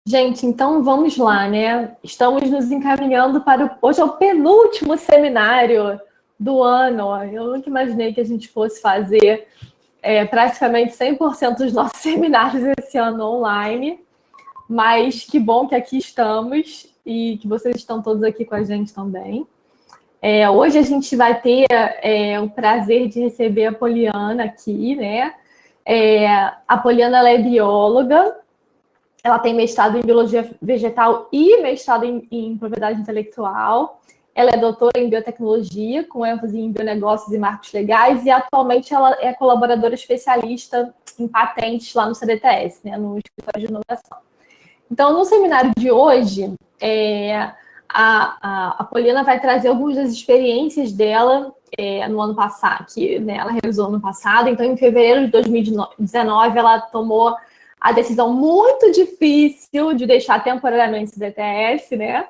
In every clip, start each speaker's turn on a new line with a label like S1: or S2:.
S1: Gente, então vamos lá, né? Estamos nos encaminhando para hoje é o penúltimo seminário do ano. Eu nunca imaginei que a gente fosse fazer praticamente 100% dos nossos seminários esse ano online, mas que bom que aqui estamos e que vocês estão todos aqui com a gente também. Hoje a gente vai ter o prazer de receber a Poliana aqui, né? A Poliana, ela é bióloga. Ela tem mestrado em Biologia Vegetal e mestrado em Propriedade Intelectual. Ela é doutora em Biotecnologia, com ênfase em Bionegócios e Marcos Legais, e atualmente ela é colaboradora especialista em patentes lá no CDTS, né, no Escritório de Inovação. Então, no seminário de hoje, a Poliana vai trazer algumas das experiências dela no ano passado, que né, ela realizou no ano passado. Então, em fevereiro de 2019, ela tomou a decisão muito difícil de deixar temporariamente o CDTS, né?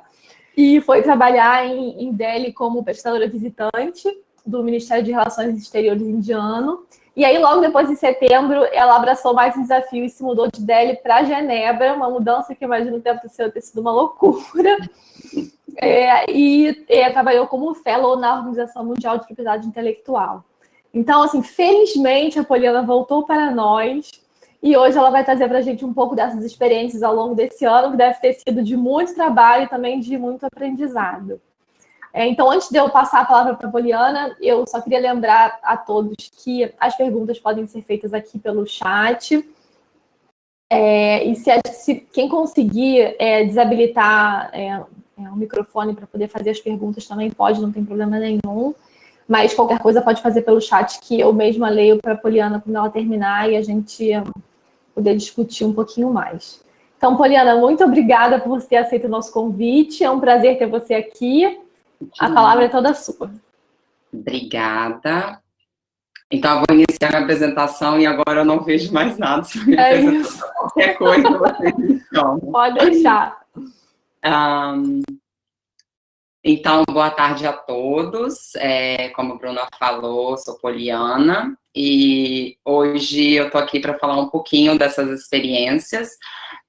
S1: E foi trabalhar em Delhi como pesquisadora visitante do Ministério de Relações Exteriores indiano. E aí, logo depois, em setembro, ela abraçou mais um desafio e se mudou de Delhi para Genebra, uma mudança que eu imagino deve ter sido uma loucura. Trabalhou como fellow na Organização Mundial de Propriedade Intelectual. Então, assim, felizmente, a Poliana voltou para nós. E hoje ela vai trazer para a gente um pouco dessas experiências ao longo desse ano, que deve ter sido de muito trabalho e também de muito aprendizado. Então, antes de eu passar a palavra para a Poliana, eu só queria lembrar a todos que as perguntas podem ser feitas aqui pelo chat. E se quem conseguir desabilitar o microfone para poder fazer as perguntas também pode, não tem problema nenhum. Mas qualquer coisa pode fazer pelo chat, que eu mesma leio para a Poliana quando ela terminar e a gente poder discutir um pouquinho mais. Então, Poliana, muito obrigada por você ter aceito o nosso convite. É um prazer ter você aqui. A palavra é toda sua.
S2: Obrigada. Então, eu vou iniciar a apresentação e agora eu não vejo mais nada sobre a apresentação. Qualquer coisa vocês me chamam.
S1: Pode deixar.
S2: Então, boa tarde a todos. Como a Bruna falou, sou Poliana e hoje eu tô aqui para falar um pouquinho dessas experiências,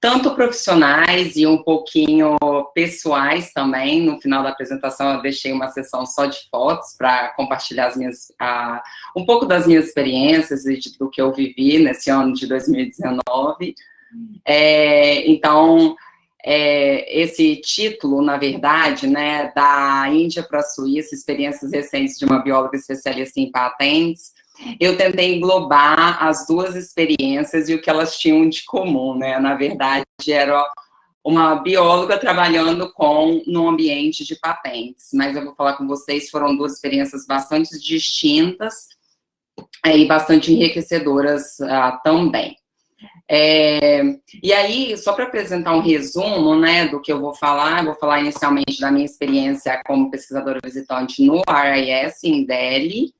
S2: tanto profissionais e um pouquinho pessoais também. No final da apresentação eu deixei uma sessão só de fotos para compartilhar um pouco das minhas experiências e do que eu vivi nesse ano de 2019. Esse título, na verdade, né, da Índia para a Suíça, experiências recentes de uma bióloga especialista em patentes, eu tentei englobar as duas experiências e o que elas tinham de comum, né? Na verdade, era uma bióloga trabalhando no ambiente de patentes, mas eu vou falar com vocês, foram duas experiências bastante distintas e bastante enriquecedoras também. E aí, só para apresentar um resumo, né, do que eu vou falar inicialmente da minha experiência como pesquisadora visitante no RIS em Delhi,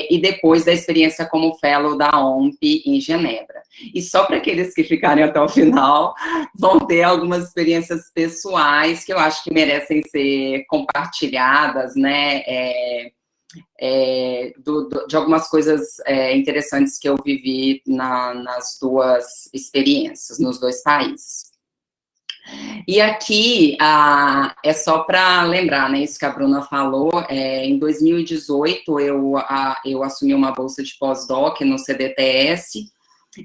S2: e depois da experiência como fellow da OMP em Genebra. E só para aqueles que ficarem até o final, vão ter algumas experiências pessoais que eu acho que merecem ser compartilhadas, né, de algumas coisas interessantes que eu vivi nas duas experiências, nos dois países. E aqui, é só para lembrar, né, isso que a Bruna falou, em 2018 eu assumi uma bolsa de pós-doc no CDTS,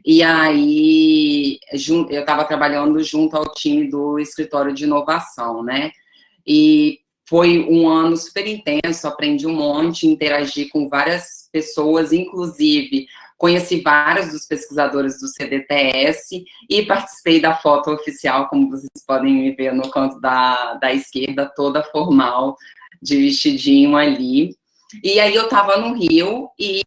S2: e aí eu estava trabalhando junto ao time do Escritório de Inovação, né, e foi um ano super intenso, aprendi um monte, interagi com várias pessoas, inclusive conheci vários dos pesquisadores do CDTS e participei da foto oficial, como vocês podem me ver no canto da esquerda, toda formal, de vestidinho ali. E aí eu estava no Rio e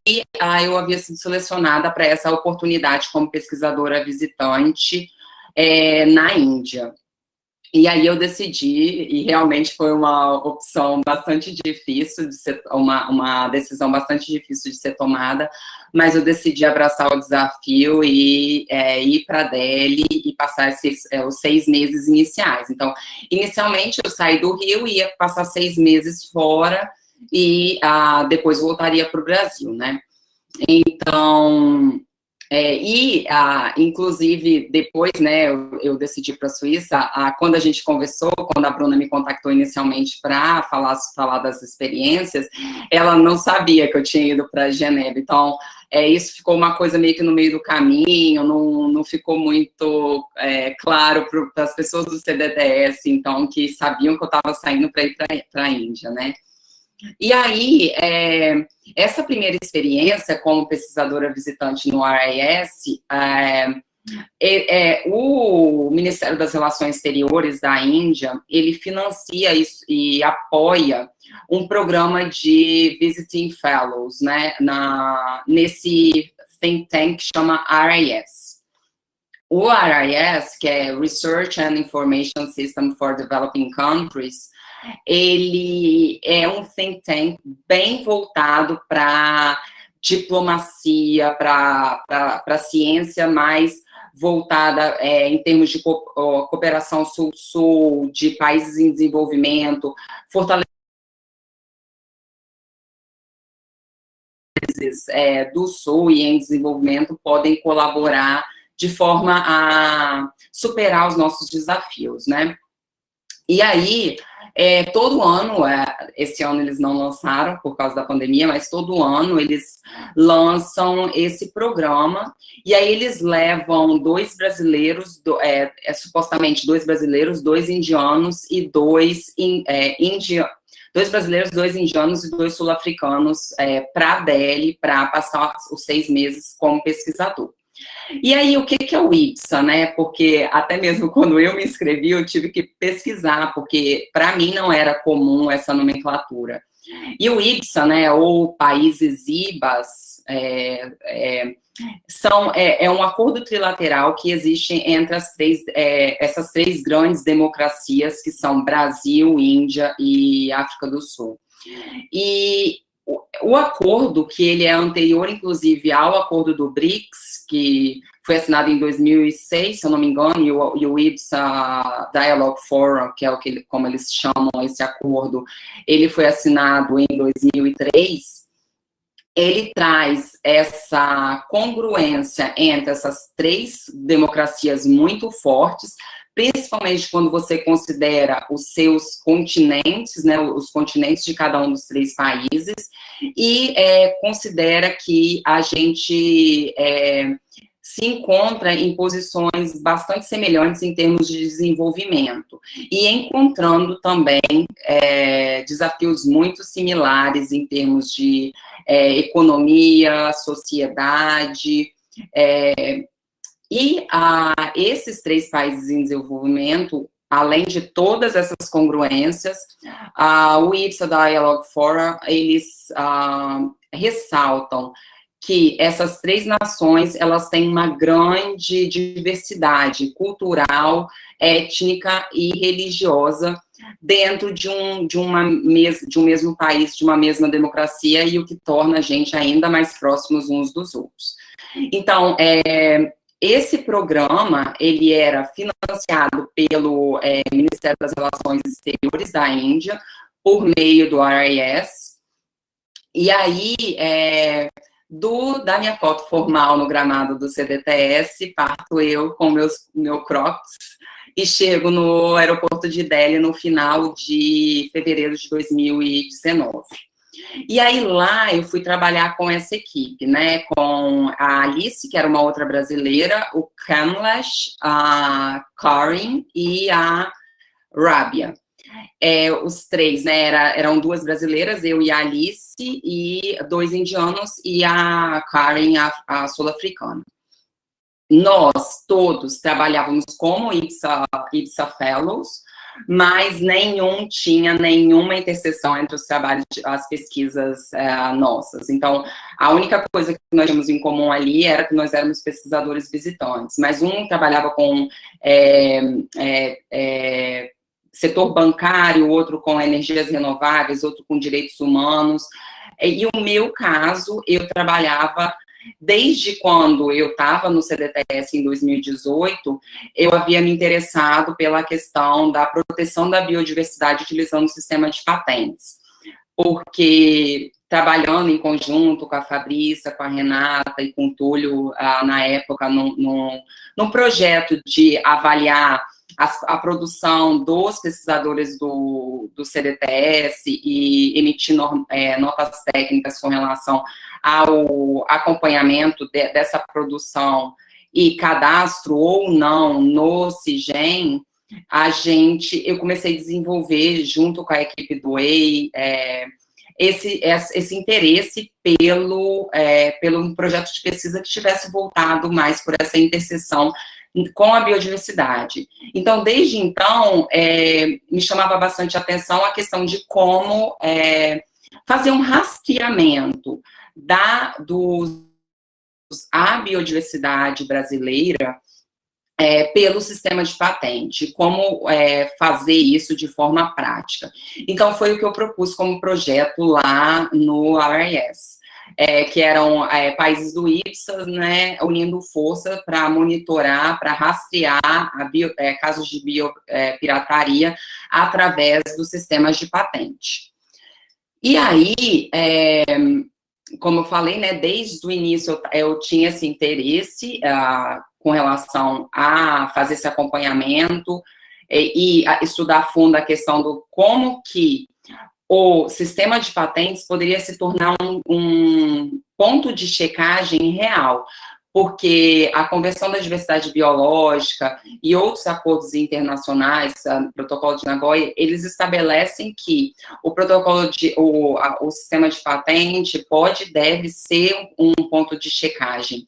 S2: eu havia sido selecionada para essa oportunidade como pesquisadora visitante na Índia. E aí eu decidi, e realmente foi uma opção bastante difícil de ser, uma decisão bastante difícil de ser tomada, mas eu decidi abraçar o desafio e ir para Delhi e passar os 6 meses iniciais. Então, inicialmente eu saí do Rio e ia passar 6 meses fora e depois voltaria para o Brasil, né? Então, Inclusive, depois, né, eu decidi para a Suíça, quando a gente conversou, quando a Bruna me contactou inicialmente para falar das experiências, ela não sabia que eu tinha ido para Genebra, então, isso ficou uma coisa meio que no meio do caminho, não ficou muito claro para as pessoas do CDTS, então, que sabiam que eu estava saindo para ir para a Índia, né. E aí, essa primeira experiência como pesquisadora visitante no RIS, o Ministério das Relações Exteriores da Índia, ele financia isso e apoia um programa de Visiting Fellows, né, nesse think tank que chama RIS. O RIS, que é Research and Information System for Developing Countries, ele é um think tank bem voltado para diplomacia, para ciência mais voltada em termos de cooperação sul-sul, de países em desenvolvimento, fortalecimento do sul e em desenvolvimento podem colaborar de forma a superar os nossos desafios, né? E aí, todo ano, esse ano eles não lançaram por causa da pandemia, mas todo ano eles lançam esse programa, e aí eles levam 2 brasileiros, supostamente 2 brasileiros, 2 indianos e 2 brasileiros, 2 indianos e 2 sul-africanos para Delhi, para passar os 6 meses como pesquisador. E aí, o que é o IPSA, né? Porque até mesmo quando eu me inscrevi, eu tive que pesquisar, porque para mim não era comum essa nomenclatura. E o IPSA, né, ou países IBAs, é um acordo trilateral que existe entre essas 3 grandes democracias, que são Brasil, Índia e África do Sul. E o acordo, que ele é anterior, inclusive, ao acordo do BRICS, que foi assinado em 2006, se eu não me engano, e o IPSA Dialogue Forum, que é como eles chamam esse acordo, ele foi assinado em 2003, ele traz essa congruência entre essas 3 democracias muito fortes, principalmente quando você considera os seus continentes, né, os continentes de cada um dos 3 países, e considera que a gente se encontra em posições bastante semelhantes em termos de desenvolvimento, e encontrando também desafios muito similares em termos de economia, sociedade, e esses 3 países em desenvolvimento, além de todas essas congruências, o IPSA Dialogue Forum, eles ressaltam que essas 3 nações, elas têm uma grande diversidade cultural, étnica e religiosa dentro de um mesmo país, de uma mesma democracia, e o que torna a gente ainda mais próximos uns dos outros. Então, esse programa, ele era financiado pelo Ministério das Relações Exteriores da Índia, por meio do RIS, e aí, da minha foto formal no gramado do CDTS, parto eu com meu Crocs, e chego no aeroporto de Delhi no final de fevereiro de 2019. E aí lá eu fui trabalhar com essa equipe, né, com a Alice, que era uma outra brasileira, o Kamlesh, a Karin e a Rabia. Os 3, né, eram 2 brasileiras, eu e a Alice, e 2 indianos, e a Karin, a sul-africana. Nós todos trabalhávamos como IPSA Fellows, mas nenhum tinha nenhuma interseção entre os trabalhos, as pesquisas nossas. Então, a única coisa que nós tínhamos em comum ali era que nós éramos pesquisadores visitantes, mas um trabalhava com setor bancário, outro com energias renováveis, outro com direitos humanos, e o meu caso, eu trabalhava. Desde quando eu estava no CDTS em 2018, eu havia me interessado pela questão da proteção da biodiversidade utilizando o sistema de patentes. porque trabalhando em conjunto com a Fabrícia, com a Renata e com o Túlio, na época, num projeto de avaliar a produção dos pesquisadores do CDTS e emitir notas técnicas com relação ao acompanhamento dessa produção e cadastro ou não no CIGEM, eu comecei a desenvolver, junto com a equipe do EI, esse interesse pelo um projeto de pesquisa que tivesse voltado mais por essa interseção com a biodiversidade. Então, desde então, me chamava bastante atenção a questão de como fazer um rastreamento da biodiversidade brasileira pelo sistema de patente, como fazer isso de forma prática. Então, foi o que eu propus como projeto lá no RIS, que eram países do IPSAS, né, unindo força para monitorar, para rastrear casos de biopirataria através dos sistemas de patente. E aí, como eu falei, né, desde o início eu tinha esse interesse com relação a fazer esse acompanhamento e a estudar a fundo a questão do como que o sistema de patentes poderia se tornar um ponto de checagem real, porque a Convenção da Diversidade Biológica e outros acordos internacionais, o Protocolo de Nagoya, eles estabelecem que o sistema de patente deve ser um ponto de checagem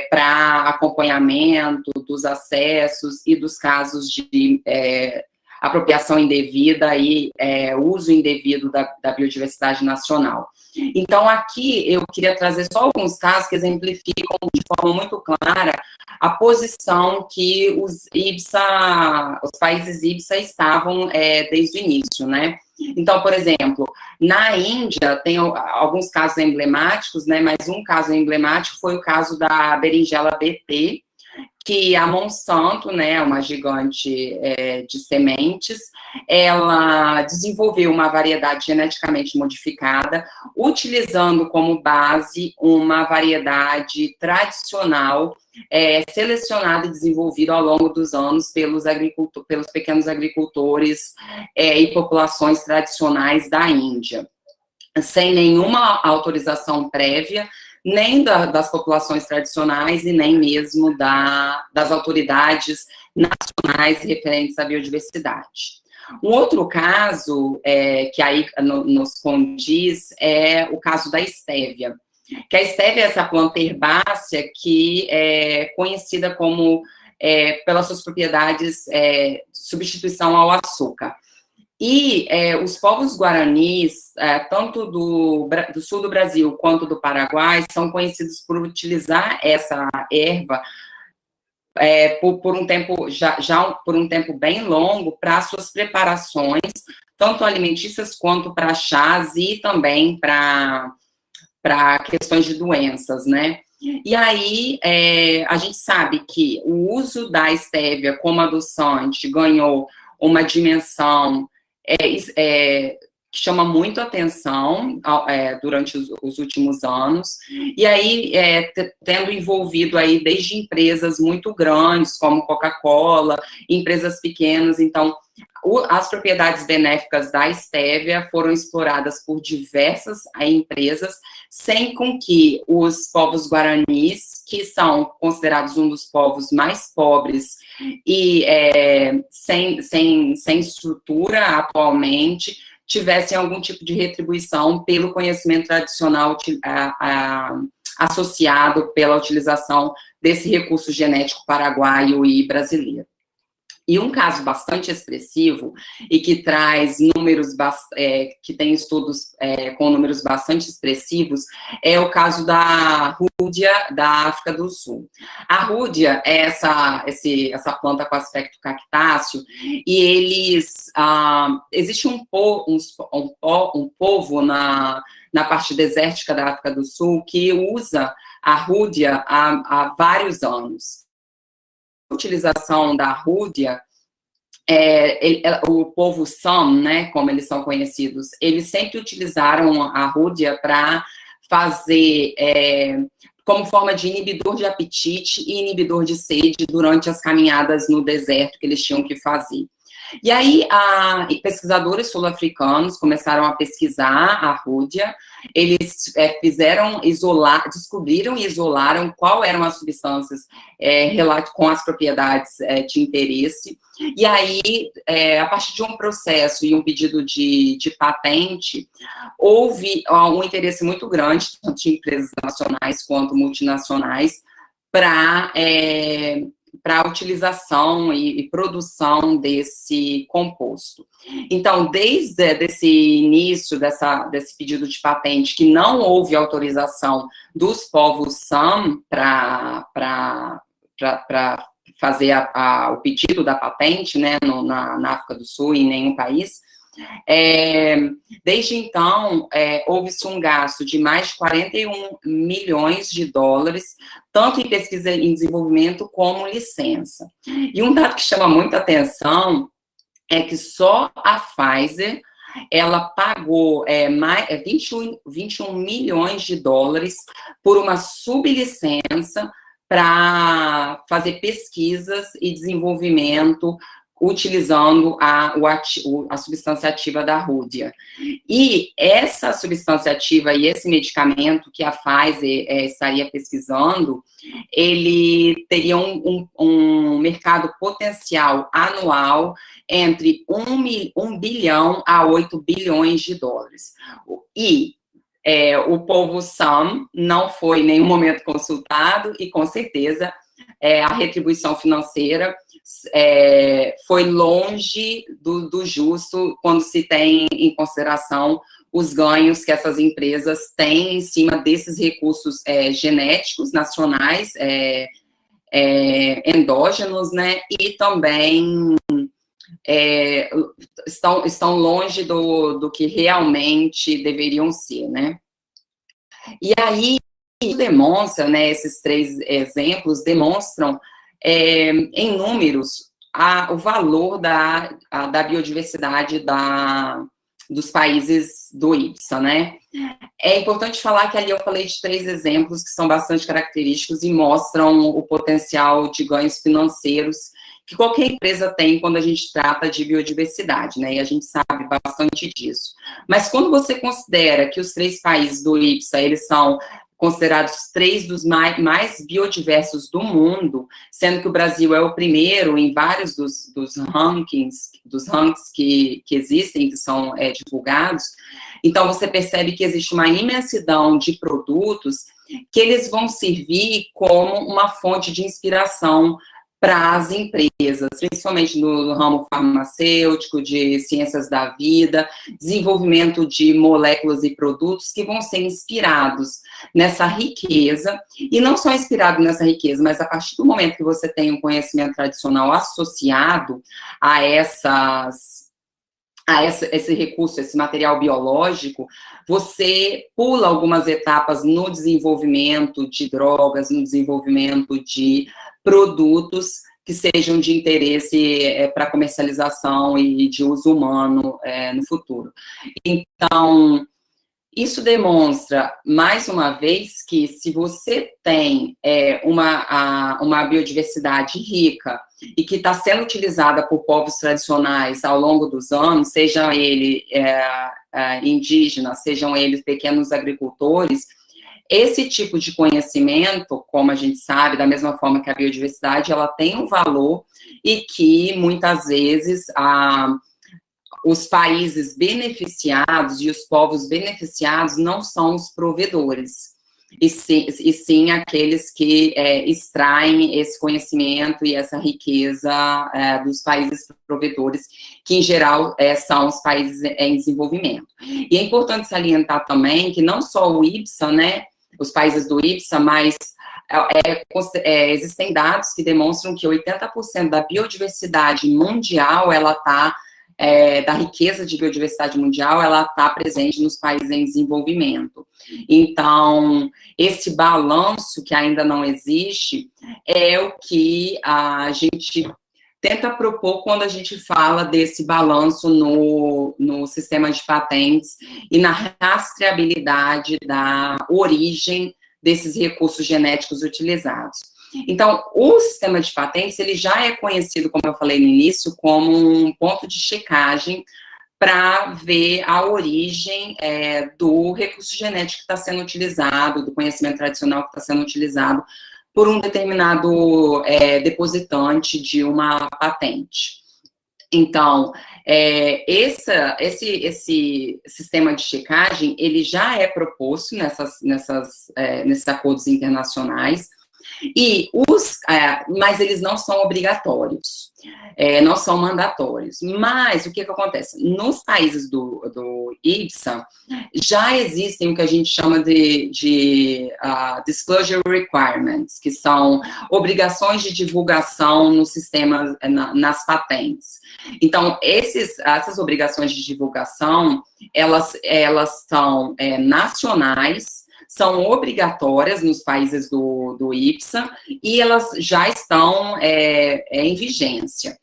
S2: para acompanhamento dos acessos e dos casos de apropriação indevida e uso indevido da biodiversidade nacional. Então, aqui eu queria trazer só alguns casos que exemplificam de forma muito clara a posição que os países IBSA estavam desde o início, né? Então, por exemplo, na Índia tem alguns casos emblemáticos, né? Mas um caso emblemático foi o caso da berinjela BT, que a Monsanto, né, uma gigante de sementes, ela desenvolveu uma variedade geneticamente modificada, utilizando como base uma variedade tradicional, selecionada e desenvolvida ao longo dos anos pelos pequenos agricultores e populações tradicionais da Índia, sem nenhuma autorização prévia, nem das populações tradicionais e nem mesmo das autoridades nacionais referentes à biodiversidade. Um outro caso que aí nos condiz é o caso da estévia, que a estévia é essa planta herbácea que é conhecida como, pelas suas propriedades, substituição ao açúcar. E os povos guaranis, tanto do sul do Brasil quanto do Paraguai, são conhecidos por utilizar essa erva por um tempo, por um tempo bem longo, para suas preparações, tanto alimentícias quanto para chás e também para questões de doenças, né? E aí, a gente sabe que o uso da estévia como adoçante ganhou uma dimensão que chama muito atenção durante os últimos anos, e aí tendo envolvido aí desde empresas muito grandes, como Coca-Cola, empresas pequenas. Então, as propriedades benéficas da estévia foram exploradas por diversas empresas, sem com que os povos guaranis, que são considerados um dos povos mais pobres e sem estrutura atualmente, tivessem algum tipo de retribuição pelo conhecimento tradicional associado pela utilização desse recurso genético paraguaio e brasileiro. E um caso bastante expressivo e que traz números, que tem estudos com números bastante expressivos, é o caso da rúdia da África do Sul. A rúdia é essa planta com aspecto cactáceo, e existe um povo na parte desértica da África do Sul que usa a rúdia há vários anos. A utilização da rúdia o povo Sam, né, como eles são conhecidos, eles sempre utilizaram a arrúdia para fazer como forma de inibidor de apetite e inibidor de sede durante as caminhadas no deserto que eles tinham que fazer. E aí, pesquisadores sul-africanos começaram a pesquisar a arrúdia, eles descobriram e isolaram qual eram as substâncias com as propriedades de interesse, e aí, a partir de um processo e um pedido de patente, houve um interesse muito grande, tanto de empresas nacionais quanto multinacionais, para a utilização e produção desse composto. Então, desde esse início desse pedido de patente, que não houve autorização dos povos Sam para fazer o pedido da patente, né, na África do Sul, em nenhum país, desde então, houve-se um gasto de mais de 41 milhões de dólares, tanto em pesquisa e desenvolvimento como licença. E um dado que chama muita atenção é que só a Pfizer, ela pagou 21 milhões de dólares por uma sublicença para fazer pesquisas e desenvolvimento utilizando a substância ativa da arrúdia. E essa substância ativa e esse medicamento que a Pfizer estaria pesquisando, ele teria um mercado potencial anual entre 1 bilhão a 8 bilhões de dólares. E o povo Sam não foi em nenhum momento consultado e, com certeza, a retribuição financeira foi longe do justo quando se tem em consideração os ganhos que essas empresas têm em cima desses recursos genéticos nacionais, endógenos, né, e também estão longe do que realmente deveriam ser, né. E aí, demonstra, né, esses 3 exemplos demonstram em números o valor da biodiversidade dos países do IPSA, né? É importante falar que ali eu falei de 3 exemplos que são bastante característicos e mostram o potencial de ganhos financeiros que qualquer empresa tem quando a gente trata de biodiversidade, né? E a gente sabe bastante disso. Mas quando você considera que os 3 países do IPSA, eles são considerados 3 dos mais biodiversos do mundo, sendo que o Brasil é o primeiro em vários dos rankings que existem, que são divulgados. Então, você percebe que existe uma imensidão de produtos que eles vão servir como uma fonte de inspiração para as empresas, principalmente no ramo farmacêutico, de ciências da vida, desenvolvimento de moléculas e produtos que vão ser inspirados nessa riqueza, e não só inspirado nessa riqueza, mas a partir do momento que você tem um conhecimento tradicional associado a esse recurso, esse material biológico, você pula algumas etapas no desenvolvimento de drogas, no desenvolvimento de produtos que sejam de interesse para comercialização e de uso humano no futuro. Então, isso demonstra, mais uma vez, que se você tem uma biodiversidade rica e que está sendo utilizada por povos tradicionais ao longo dos anos, sejam eles indígenas, sejam eles pequenos agricultores, esse tipo de conhecimento, como a gente sabe, da mesma forma que a biodiversidade, ela tem um valor e que, muitas vezes, os países beneficiados e os povos beneficiados não são os provedores, e sim aqueles que extraem esse conhecimento e essa riqueza dos países provedores, que, em geral, são os países em desenvolvimento. E é importante salientar também que não só o IPSA, né, os países do IPSA, mas existem dados que demonstram que 80% da biodiversidade mundial, ela está da riqueza de biodiversidade mundial, ela está presente nos países em desenvolvimento. Então, esse balanço que ainda não existe é o que a gente tenta propor quando a gente fala desse balanço no sistema de patentes e na rastreabilidade da origem desses recursos genéticos utilizados. Então, o sistema de patentes, ele já é conhecido, como eu falei no início, como um ponto de checagem para ver a origem do recurso genético que está sendo utilizado, do conhecimento tradicional que está sendo utilizado por um determinado depositante de uma patente. Então, esse sistema de checagem, ele já é proposto nesses acordos internacionais, mas eles não são obrigatórios, não são mandatórios. Mas o que acontece? Nos países do IPSA, já existem o que a gente chama de disclosure requirements, que são obrigações de divulgação no sistema, nas patentes. Então, essas obrigações de divulgação, elas são nacionais, são obrigatórias nos países do IPSA e elas já estão em vigência.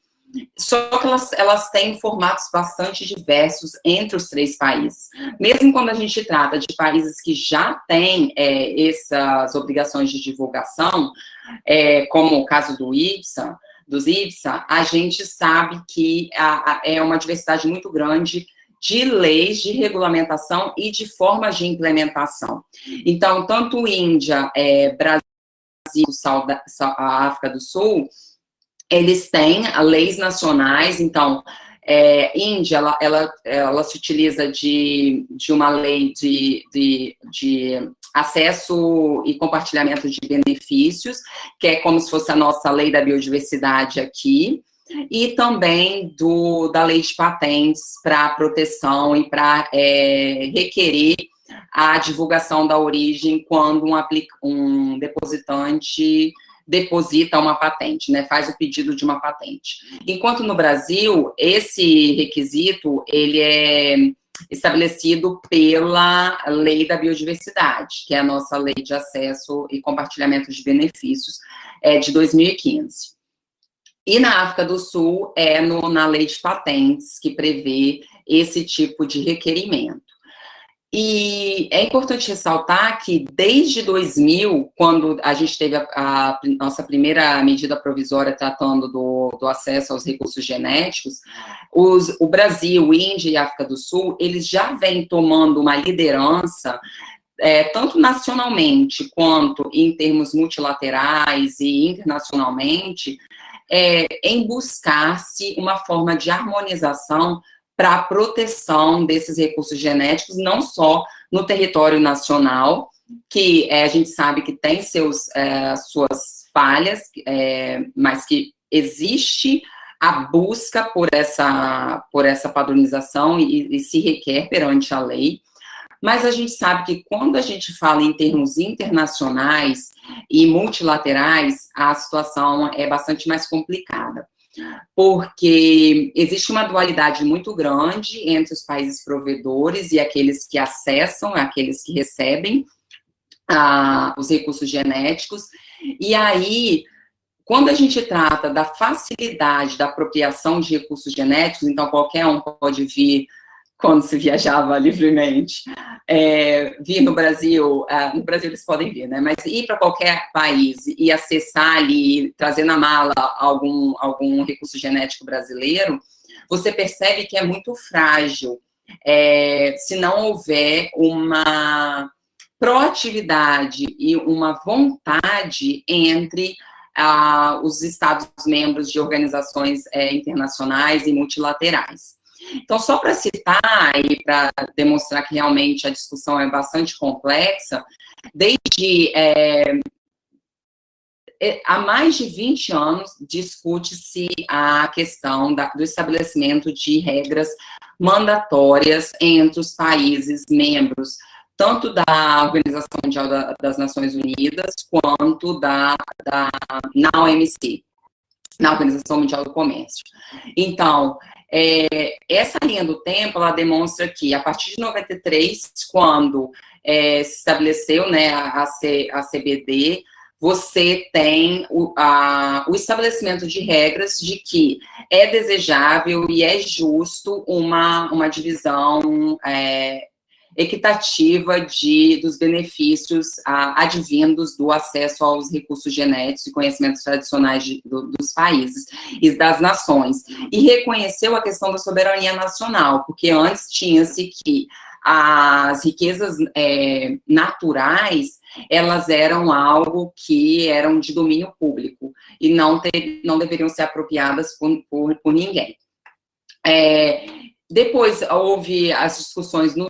S2: Só que elas têm formatos bastante diversos entre os 3 países. Mesmo quando a gente trata de países que já têm essas obrigações de divulgação, como o caso dos IPSA, a gente sabe que é uma diversidade muito grande de leis, de regulamentação e de formas de implementação. Então, tanto Índia, Brasil, a África do Sul, eles têm leis nacionais. Então, Índia, ela se utiliza de uma lei de acesso e compartilhamento de benefícios, que é como se fosse a nossa lei da biodiversidade aqui, e também da lei de patentes para proteção e para requerer a divulgação da origem quando um depositante deposita uma patente, né, faz o pedido de uma patente. Enquanto no Brasil, esse requisito, ele é estabelecido pela Lei da Biodiversidade, que é a nossa Lei de Acesso e Compartilhamento de Benefícios, de 2015. E na África do Sul, na Lei de Patentes, que prevê esse tipo de requerimento. E é importante ressaltar que desde 2000, quando a gente teve a nossa primeira medida provisória tratando do acesso aos recursos genéticos, o Brasil, Índia e África do Sul, eles já vêm tomando uma liderança, tanto nacionalmente quanto em termos multilaterais e internacionalmente, em buscar-se uma forma de harmonização para a proteção desses recursos genéticos, não só no território nacional, que a gente sabe que tem suas falhas, mas que existe a busca por essa padronização e se requer perante a lei. Mas a gente sabe que quando a gente fala em termos internacionais e multilaterais, a situação é bastante mais complicada, porque existe uma dualidade muito grande entre os países provedores e aqueles que acessam, aqueles que recebem os recursos genéticos. E aí, quando a gente trata da facilidade da apropriação de recursos genéticos, então qualquer um pode vir, quando se viajava livremente, vir no Brasil eles podem vir, né, mas ir para qualquer país e acessar ali, trazer na mala algum recurso genético brasileiro, você percebe que é muito frágil, se não houver uma proatividade e uma vontade entre os Estados-membros de organizações internacionais e multilaterais. Então, só para citar e para demonstrar que realmente a discussão é bastante complexa, desde há mais de 20 anos discute-se a questão do estabelecimento de regras mandatórias entre os países membros, tanto da Organização Mundial das Nações Unidas, quanto na OMC, na Organização Mundial do Comércio. Então, essa linha do tempo, ela demonstra que, a partir de 93, quando se estabeleceu, né, a CBD, você tem o estabelecimento de regras de que é desejável e é justo uma divisão equitativa dos benefícios advindos do acesso aos recursos genéticos e conhecimentos tradicionais dos países e das nações. E reconheceu a questão da soberania nacional, porque antes tinha-se que as riquezas naturais, elas eram algo que eram de domínio público e não deveriam ser apropriadas por ninguém. Depois houve as discussões no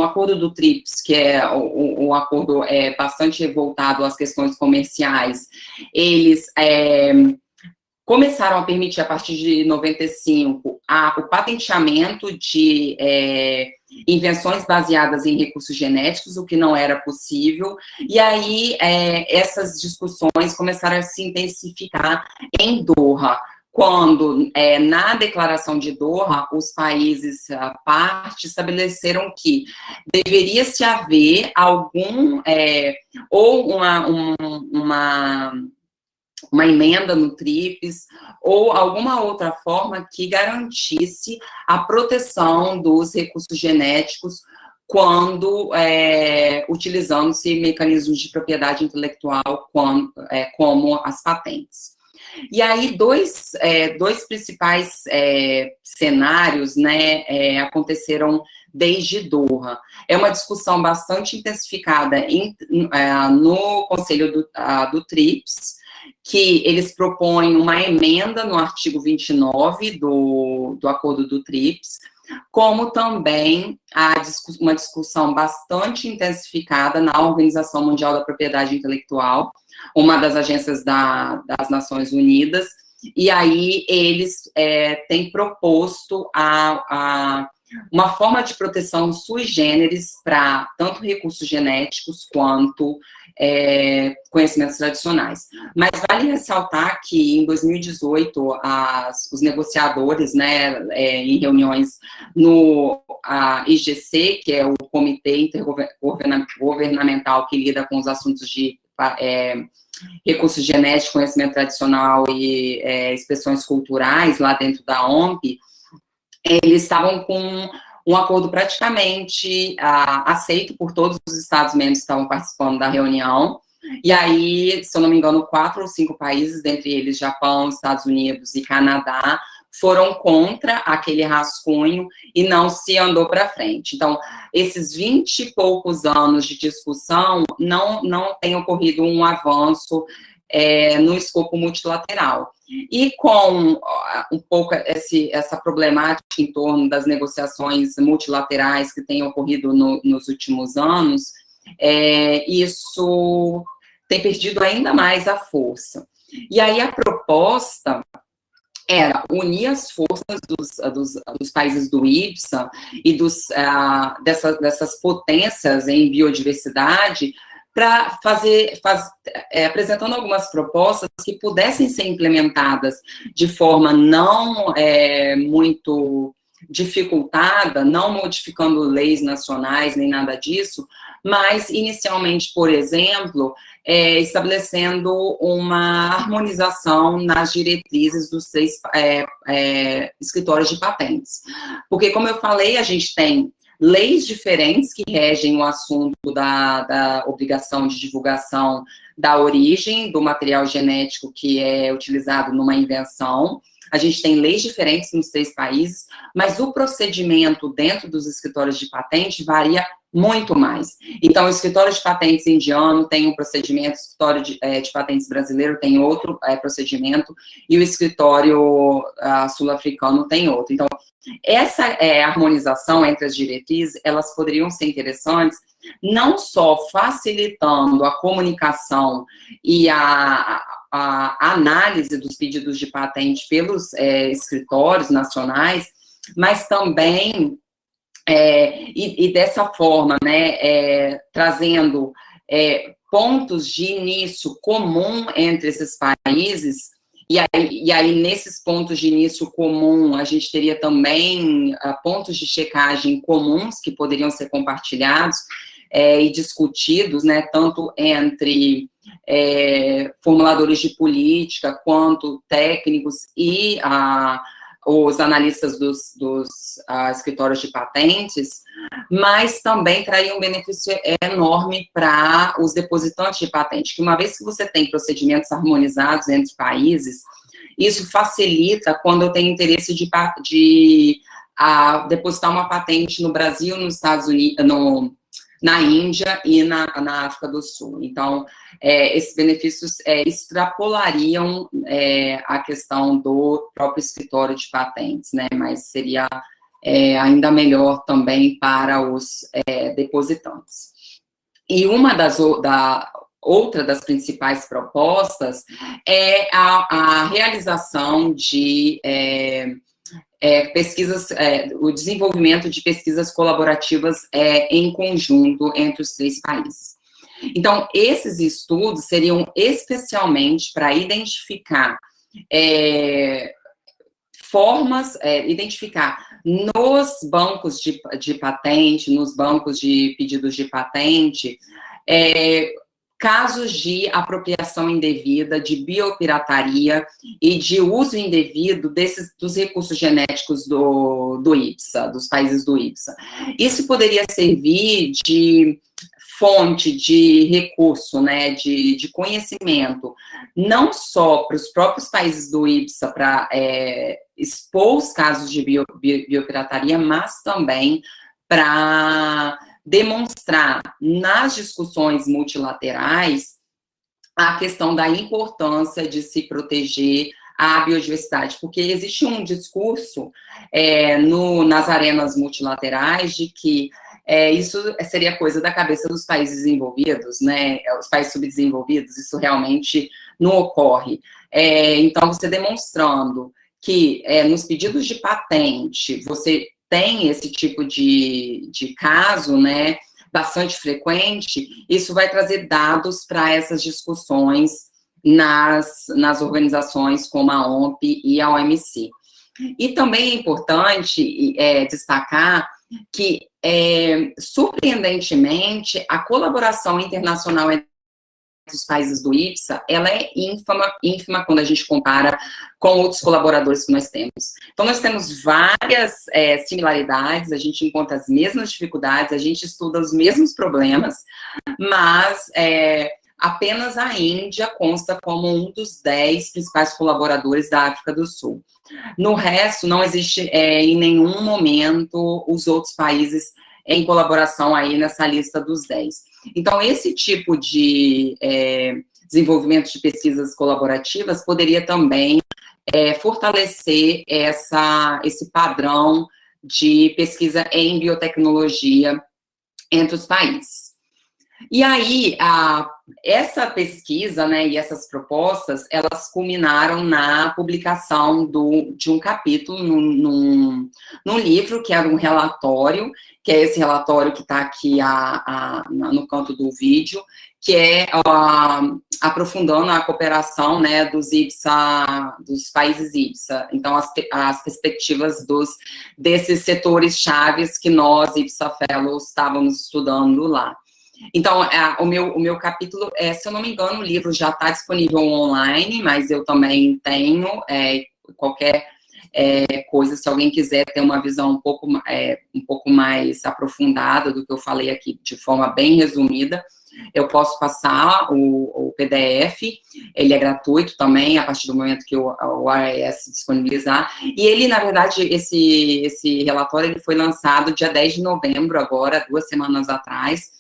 S2: acordo do TRIPS, que é o acordo bastante voltado às questões comerciais, eles começaram a permitir, a partir de 95, o patenteamento de invenções baseadas em recursos genéticos, o que não era possível, e aí essas discussões começaram a se intensificar em Doha, quando, na declaração de Doha, os países parte estabeleceram que deveria-se haver ou uma emenda no TRIPS, ou alguma outra forma que garantisse a proteção dos recursos genéticos quando utilizando-se mecanismos de propriedade intelectual como as patentes. E aí, dois principais cenários, né, aconteceram desde Doha. É uma discussão bastante intensificada no Conselho do TRIPS, que eles propõem uma emenda no artigo 29 do Acordo do TRIPS, como também uma discussão bastante intensificada na Organização Mundial da Propriedade Intelectual, uma das agências das Nações Unidas, e aí eles têm proposto uma forma de proteção sui generis para tanto recursos genéticos quanto conhecimentos tradicionais. Mas vale ressaltar que em 2018 os negociadores, né, em reuniões no IGC, que é o Comitê Intergovernamental que lida com os assuntos de recursos genéticos, conhecimento tradicional e expressões culturais lá dentro da OMP, eles estavam com um acordo praticamente aceito por todos os Estados-membros que estavam participando da reunião, e aí, se eu não me engano, 4 ou 5 países, dentre eles Japão, Estados Unidos e Canadá, foram contra aquele rascunho e não se andou para frente. Então, esses 20 e poucos anos de discussão, não tem ocorrido um avanço no escopo multilateral. E com um pouco essa problemática em torno das negociações multilaterais que têm ocorrido nos últimos anos, isso tem perdido ainda mais a força. E aí a proposta era unir as forças dos países do IPSA e dessas potências em biodiversidade para apresentando algumas propostas que pudessem ser implementadas de forma não muito dificultada, não modificando leis nacionais, nem nada disso, mas, inicialmente, por exemplo, estabelecendo uma harmonização nas diretrizes dos 3 escritórios de patentes. Porque, como eu falei, a gente tem leis diferentes que regem o assunto da obrigação de divulgação da origem do material genético que é utilizado numa invenção. A gente tem leis diferentes nos 3 países, mas o procedimento dentro dos escritórios de patente varia muito mais. Então, o escritório de patentes indiano tem um procedimento, o escritório de patentes brasileiro tem outro procedimento, e o escritório sul-africano tem outro. Então, essa harmonização entre as diretrizes, elas poderiam ser interessantes, não só facilitando a comunicação e a análise dos pedidos de patente pelos escritórios nacionais, mas também, e dessa forma, né, trazendo pontos de início comum entre esses países, e aí, nesses pontos de início comum, a gente teria também pontos de checagem comuns que poderiam ser compartilhados. e discutidos, né, tanto entre formuladores de política, quanto técnicos e os analistas dos escritórios de patentes, mas também traria um benefício enorme para os depositantes de patente, que uma vez que você tem procedimentos harmonizados entre países, isso facilita quando eu tenho interesse de depositar uma patente no Brasil, nos Estados Unidos, na Índia e na África do Sul. Então, esses benefícios extrapolariam a questão do próprio escritório de patentes, né? Mas seria ainda melhor também para os depositantes. E outra das principais propostas é a realização de pesquisas, o desenvolvimento de pesquisas colaborativas em conjunto entre os 3 países. Então, esses estudos seriam especialmente para identificar identificar nos bancos de patente, nos bancos de pedidos de patente, casos de apropriação indevida, de biopirataria e de uso indevido dos recursos genéticos do IPSA, dos países do IPSA. Isso poderia servir de fonte de recurso, né, de conhecimento, não só para os próprios países do IPSA, para expor os casos de biopirataria, mas também para demonstrar nas discussões multilaterais a questão da importância de se proteger a biodiversidade, porque existe um discurso nas arenas multilaterais de que isso seria coisa da cabeça dos países desenvolvidos, né, os países subdesenvolvidos, isso realmente não ocorre. Então, você demonstrando que nos pedidos de patente, você tem esse tipo de caso, né, bastante frequente, isso vai trazer dados para essas discussões nas organizações como a OMP e a OMC. E também é importante destacar que, surpreendentemente, a colaboração internacional entre os países do IPSA, ela é ínfima quando a gente compara com outros colaboradores que nós temos. Então, nós temos várias similaridades, a gente encontra as mesmas dificuldades, a gente estuda os mesmos problemas, mas apenas a Índia consta como um dos 10 principais colaboradores da África do Sul. No resto, não existe em nenhum momento os outros países em colaboração aí nessa lista dos 10. Então, esse tipo de desenvolvimento de pesquisas colaborativas poderia também fortalecer esse padrão de pesquisa em biotecnologia entre os países. E aí, essa pesquisa, né, e essas propostas, elas culminaram na publicação de um capítulo num livro, que era um relatório, que é esse relatório que está aqui no canto do vídeo, que é aprofundando a cooperação, né, dos países IPSA. Então, as perspectivas desses setores chaves que nós, IPSA Fellows, estávamos estudando lá. Então, o meu capítulo, se eu não me engano, o livro já está disponível online, mas eu também tenho qualquer coisa, se alguém quiser ter uma visão um pouco mais aprofundada do que eu falei aqui, de forma bem resumida, eu posso passar o PDF, ele é gratuito também, a partir do momento que o AES disponibilizar, e ele, na verdade, esse relatório, ele foi lançado dia 10 de novembro, agora, 2 semanas atrás,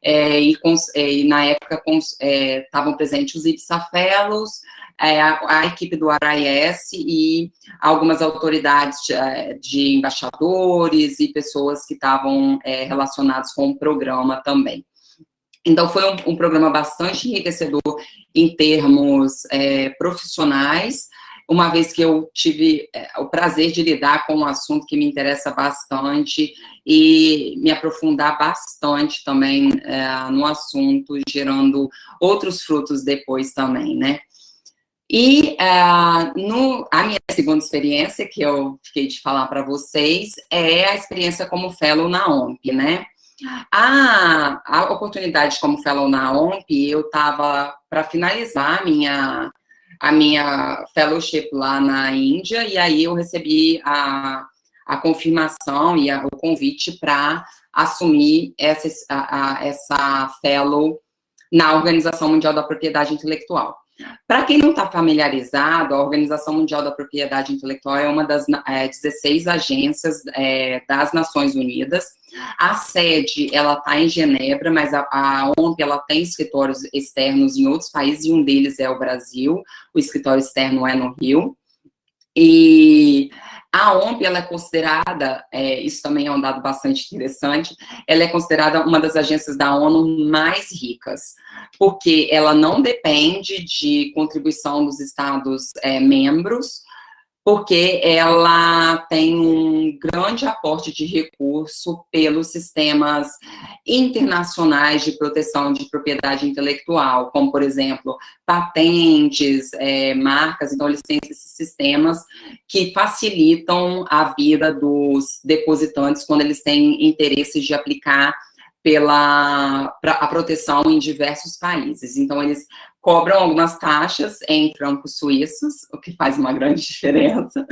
S2: e na época estavam presentes os IPSA Fellows, a equipe do RIS e algumas autoridades de embaixadores e pessoas que estavam relacionadas com o programa também. Então, foi um programa bastante enriquecedor em termos profissionais, uma vez que eu tive o prazer de lidar com um assunto que me interessa bastante e me aprofundar bastante também no assunto, gerando outros frutos depois também, né? E a minha segunda experiência, que eu fiquei de falar para vocês, é a experiência como fellow na OMP, né? A oportunidade como fellow na OMP, eu estava para finalizar a minha fellowship lá na Índia, e aí eu recebi a confirmação e o convite para assumir essa fellow na Organização Mundial da Propriedade Intelectual. Para quem não está familiarizado, a Organização Mundial da Propriedade Intelectual é uma das 16 agências das Nações Unidas. A sede, ela está em Genebra, mas a OMP, ela tem escritórios externos em outros países, e um deles é o Brasil, o escritório externo é no Rio. E a OMP, ela é considerada, isso também é um dado bastante interessante, ela é considerada uma das agências da ONU mais ricas, porque ela não depende de contribuição dos Estados membros, porque ela tem um grande aporte de recurso pelos sistemas internacionais de proteção de propriedade intelectual, como, por exemplo, patentes, marcas. Então, eles têm esses sistemas que facilitam a vida dos depositantes quando eles têm interesse de aplicar a proteção em diversos países. Então, eles cobram algumas taxas em francos suíços, o que faz uma grande diferença.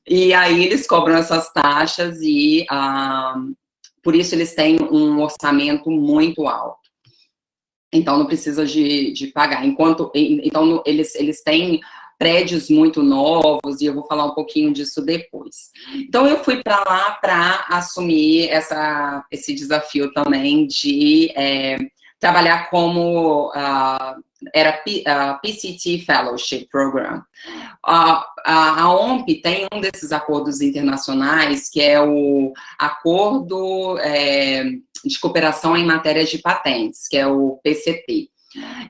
S2: E aí, eles cobram essas taxas e, por isso, eles têm um orçamento muito alto. Então, não precisa de pagar. Então, eles têm prédios muito novos, e eu vou falar um pouquinho disso depois. Então, eu fui para lá para assumir esse desafio também de trabalhar como PCT Fellowship Program. A OMP tem um desses acordos internacionais, que é o Acordo de Cooperação em Matéria de Patentes, que é o PCT.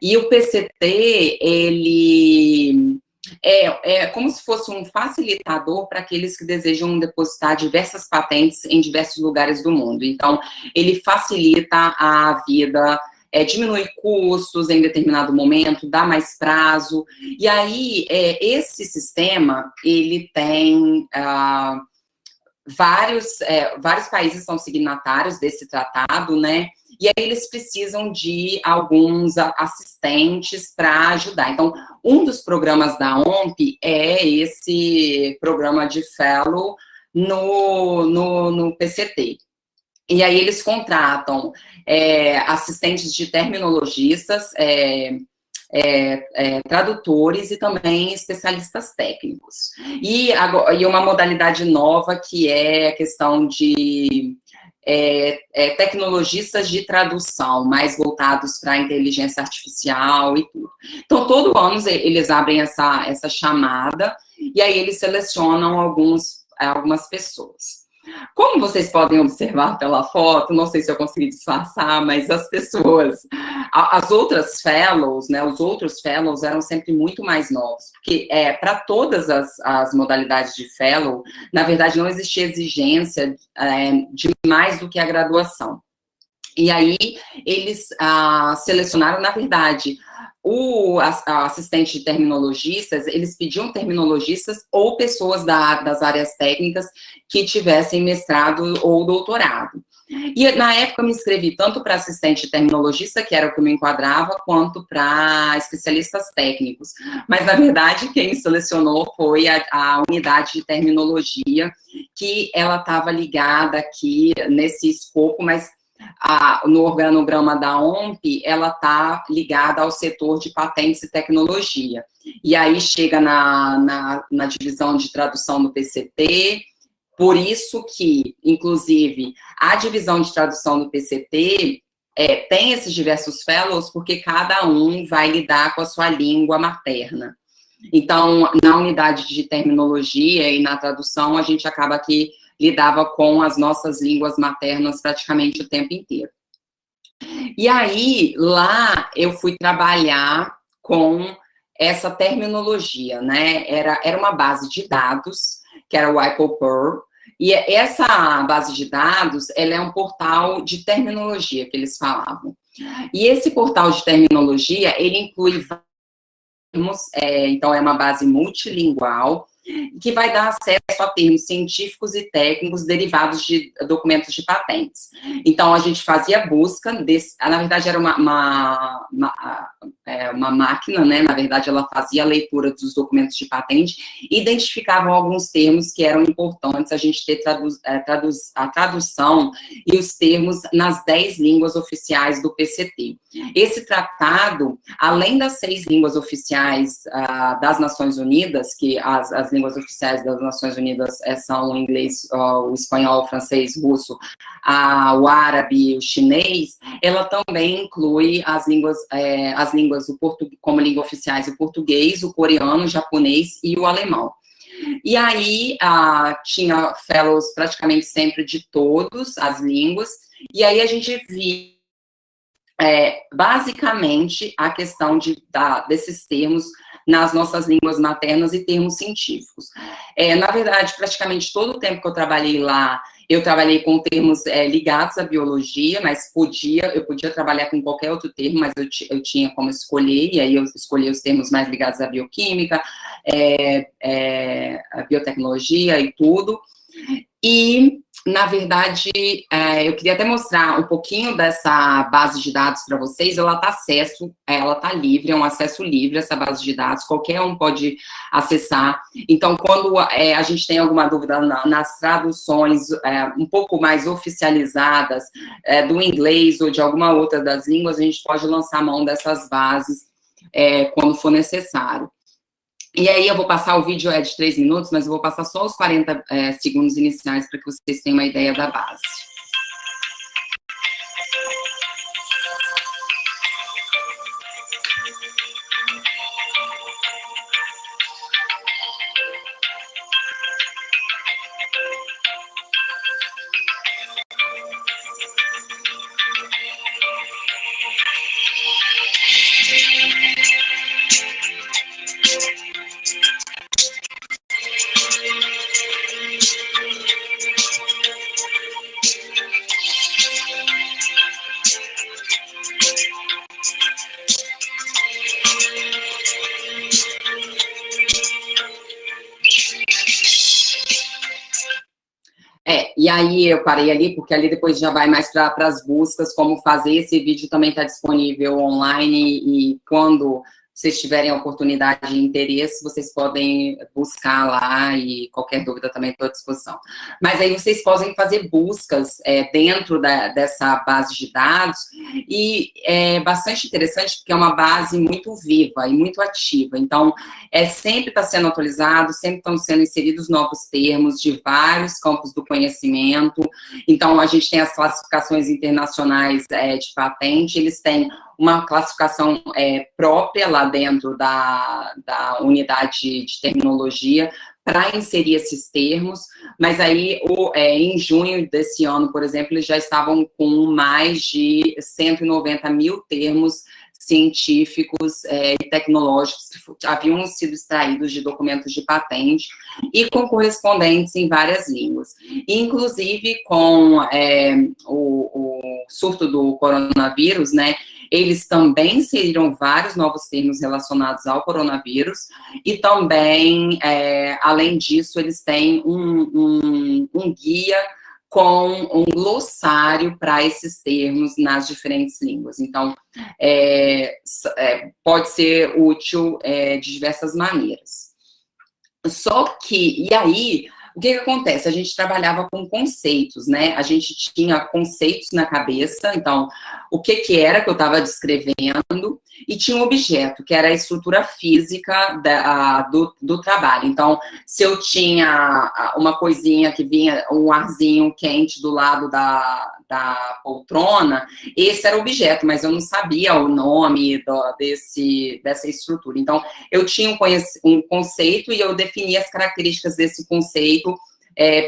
S2: E o PCT, ele é como se fosse um facilitador para aqueles que desejam depositar diversas patentes em diversos lugares do mundo. Então, ele facilita a vida, diminui custos em determinado momento, dá mais prazo. E aí, esse sistema, ele tem vários países são signatários desse tratado, né? E aí eles precisam de alguns assistentes para ajudar. Então, um dos programas da OMP é esse programa de fellow no PCT. E aí eles contratam assistentes de terminologistas, tradutores e também especialistas técnicos. E uma modalidade nova, que é a questão de tecnologistas de tradução, mais voltados para a inteligência artificial e tudo. Então, todo ano eles abrem essa chamada, e aí eles selecionam algumas pessoas. Como vocês podem observar pela foto, não sei se eu consegui disfarçar, mas as pessoas, as outras fellows, né, os outros fellows eram sempre muito mais novos, porque para todas as modalidades de fellow, na verdade, não existia exigência de mais do que a graduação. E aí, eles selecionaram, na verdade, o assistente de terminologistas, eles pediam terminologistas ou pessoas das áreas técnicas que tivessem mestrado ou doutorado. E na época eu me inscrevi tanto para assistente de terminologista, que era o que eu me enquadrava, quanto para especialistas técnicos. Mas, na verdade, quem me selecionou foi a unidade de terminologia, que ela estava ligada aqui nesse escopo, mas no organograma da OMP, ela está ligada ao setor de patentes e tecnologia. E aí chega na divisão de tradução do PCT, por isso que, inclusive, a divisão de tradução do PCT tem esses diversos fellows, porque cada um vai lidar com a sua língua materna. Então, na unidade de terminologia e na tradução, a gente acaba que lidava com as nossas línguas maternas praticamente o tempo inteiro. E aí, lá, eu fui trabalhar com essa terminologia, né? Era uma base de dados, que era o WIPO-PEAR, e essa base de dados, ela é um portal de terminologia, que eles falavam. E esse portal de terminologia, ele inclui então é uma base multilingual, que vai dar acesso a termos científicos e técnicos derivados de documentos de patentes. Então, a gente fazia busca, na verdade, era uma máquina, né? Na verdade, ela fazia a leitura dos documentos de patente e identificava alguns termos que eram importantes a gente ter a tradução e os termos nas 10 línguas oficiais do PCT. Esse tratado, além das 6 línguas oficiais das Nações Unidas, que as línguas oficiais das Nações Unidas são o inglês, o espanhol, o francês, o russo, o árabe, o chinês, ela também inclui as línguas como língua oficiais, o português, o coreano, o japonês e o alemão. E aí, tinha fellows praticamente sempre de todas as línguas, e aí a gente via, basicamente, a questão desses termos nas nossas línguas maternas e termos científicos. Na verdade, praticamente todo o tempo que eu trabalhei lá, eu trabalhei com termos ligados à biologia, mas eu podia trabalhar com qualquer outro termo, mas eu tinha como escolher, e aí eu escolhi os termos mais ligados à bioquímica, à biotecnologia e tudo. E, na verdade, eu queria até mostrar um pouquinho dessa base de dados para vocês. Ela está livre, é um acesso livre, essa base de dados, qualquer um pode acessar. Então, quando a gente tem alguma dúvida nas traduções um pouco mais oficializadas do inglês ou de alguma outra das línguas, a gente pode lançar a mão dessas bases quando for necessário. E aí eu vou passar, o vídeo é de 3 minutos, mas eu vou passar só os 40 segundos iniciais para que vocês tenham uma ideia da base. E aí eu parei ali, porque ali depois já vai mais para as buscas, como fazer. Esse vídeo também está disponível online, e quando vocês tiverem a oportunidade e interesse, vocês podem buscar lá, e qualquer dúvida também estou à disposição. Mas aí vocês podem fazer buscas dentro dessa base de dados, e é bastante interessante, porque é uma base muito viva e muito ativa. Então, sempre está sendo atualizado, sempre estão sendo inseridos novos termos de vários campos do conhecimento. Então, a gente tem as classificações internacionais de patente, eles têm uma classificação própria lá dentro da unidade de terminologia para inserir esses termos, mas aí em junho desse ano, por exemplo, eles já estavam com mais de 190 mil termos científicos e tecnológicos que haviam sido extraídos de documentos de patente e com correspondentes em várias línguas. Inclusive, com o surto do coronavírus, né, eles também inseriram vários novos termos relacionados ao coronavírus e também, além disso, eles têm um guia com um glossário para esses termos nas diferentes línguas. Então, pode ser útil de diversas maneiras. Só que, e aí, o que acontece? A gente trabalhava com conceitos, né? A gente tinha conceitos na cabeça, então, o que era que eu estava descrevendo, e tinha um objeto, que era a estrutura física do trabalho. Então, se eu tinha uma coisinha que vinha, um arzinho quente do lado da poltrona, esse era o objeto, mas eu não sabia o nome dessa estrutura. Então, eu tinha um conceito e eu definia as características desse conceito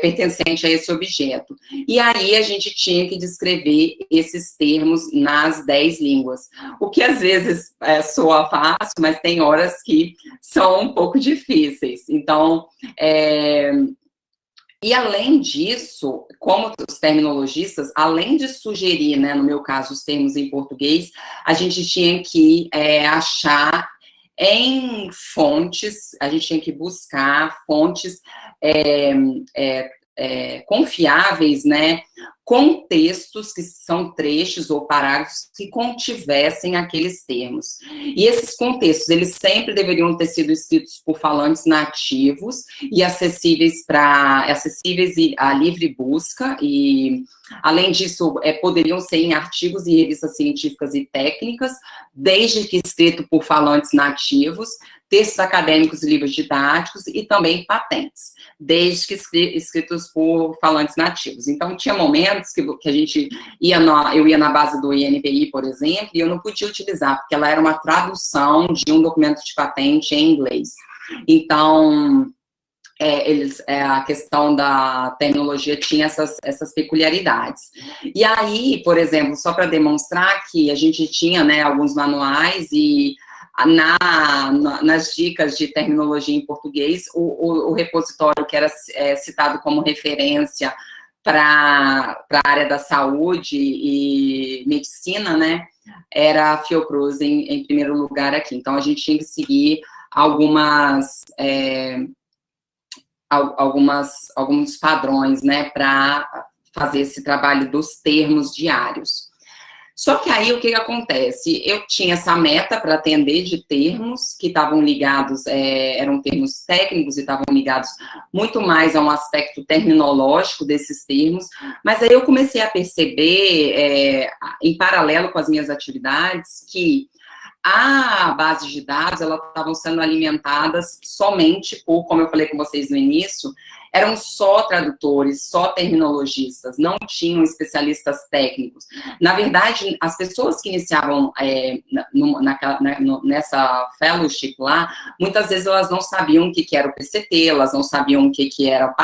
S2: pertencente a esse objeto. E aí a gente tinha que descrever esses termos nas 10 línguas, o que às vezes soa fácil, mas tem horas que são um pouco difíceis. Então, e além disso, como os terminologistas, além de sugerir, né, no meu caso, os termos em português, a gente tinha que achar em fontes, a gente tinha que buscar fontes confiáveis, né, com textos que são trechos ou parágrafos que contivessem aqueles termos. E esses contextos, eles sempre deveriam ter sido escritos por falantes nativos e acessíveis a livre busca, e, além disso, poderiam ser em artigos e revistas científicas e técnicas, desde que escrito por falantes nativos, textos acadêmicos e livros didáticos e também patentes, desde que escritos por falantes nativos. Então, tinha momentos que a gente eu ia na base do INPI, por exemplo, e eu não podia utilizar, porque ela era uma tradução de um documento de patente em inglês. Então, a questão da terminologia tinha essas peculiaridades. E aí, por exemplo, só para demonstrar que a gente tinha, né, alguns manuais e nas dicas de terminologia em português, o repositório que era citado como referência para a área da saúde e medicina, né, era a Fiocruz em primeiro lugar aqui. Então, a gente tinha que seguir alguns padrões, né, para fazer esse trabalho dos termos diários. Só que aí, o que acontece? Eu tinha essa meta para atender de termos que estavam ligados, eram termos técnicos e estavam ligados muito mais a um aspecto terminológico desses termos, mas aí eu comecei a perceber, em paralelo com as minhas atividades, que a base de dados, elas estavam sendo alimentadas somente por, como eu falei com vocês no início, eram só tradutores, só terminologistas, não tinham especialistas técnicos. Na verdade, as pessoas que iniciavam nessa fellowship lá, muitas vezes elas não sabiam o que era o PCT, elas não sabiam o que era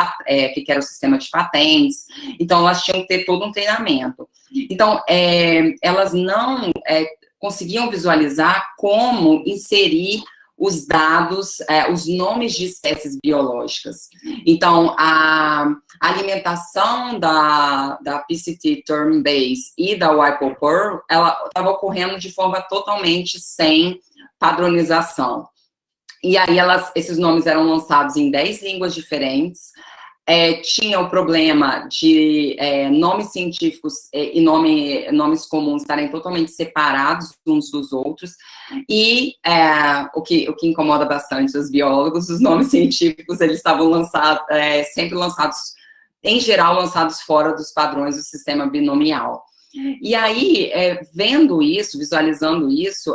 S2: o sistema de patentes, então elas tinham que ter todo um treinamento. Então, elas não conseguiam visualizar como inserir os dados, os nomes de espécies biológicas. Então, a alimentação da PCT Term Base e da WIPO-PUR, ela estava ocorrendo de forma totalmente sem padronização. E aí, esses nomes eram lançados em 10 línguas diferentes. Tinha o problema de nomes científicos e nomes comuns estarem totalmente separados uns dos outros, e o que incomoda bastante os biólogos, os nomes científicos, eles estavam sempre lançados, em geral, lançados fora dos padrões do sistema binomial. E aí, vendo isso, visualizando isso,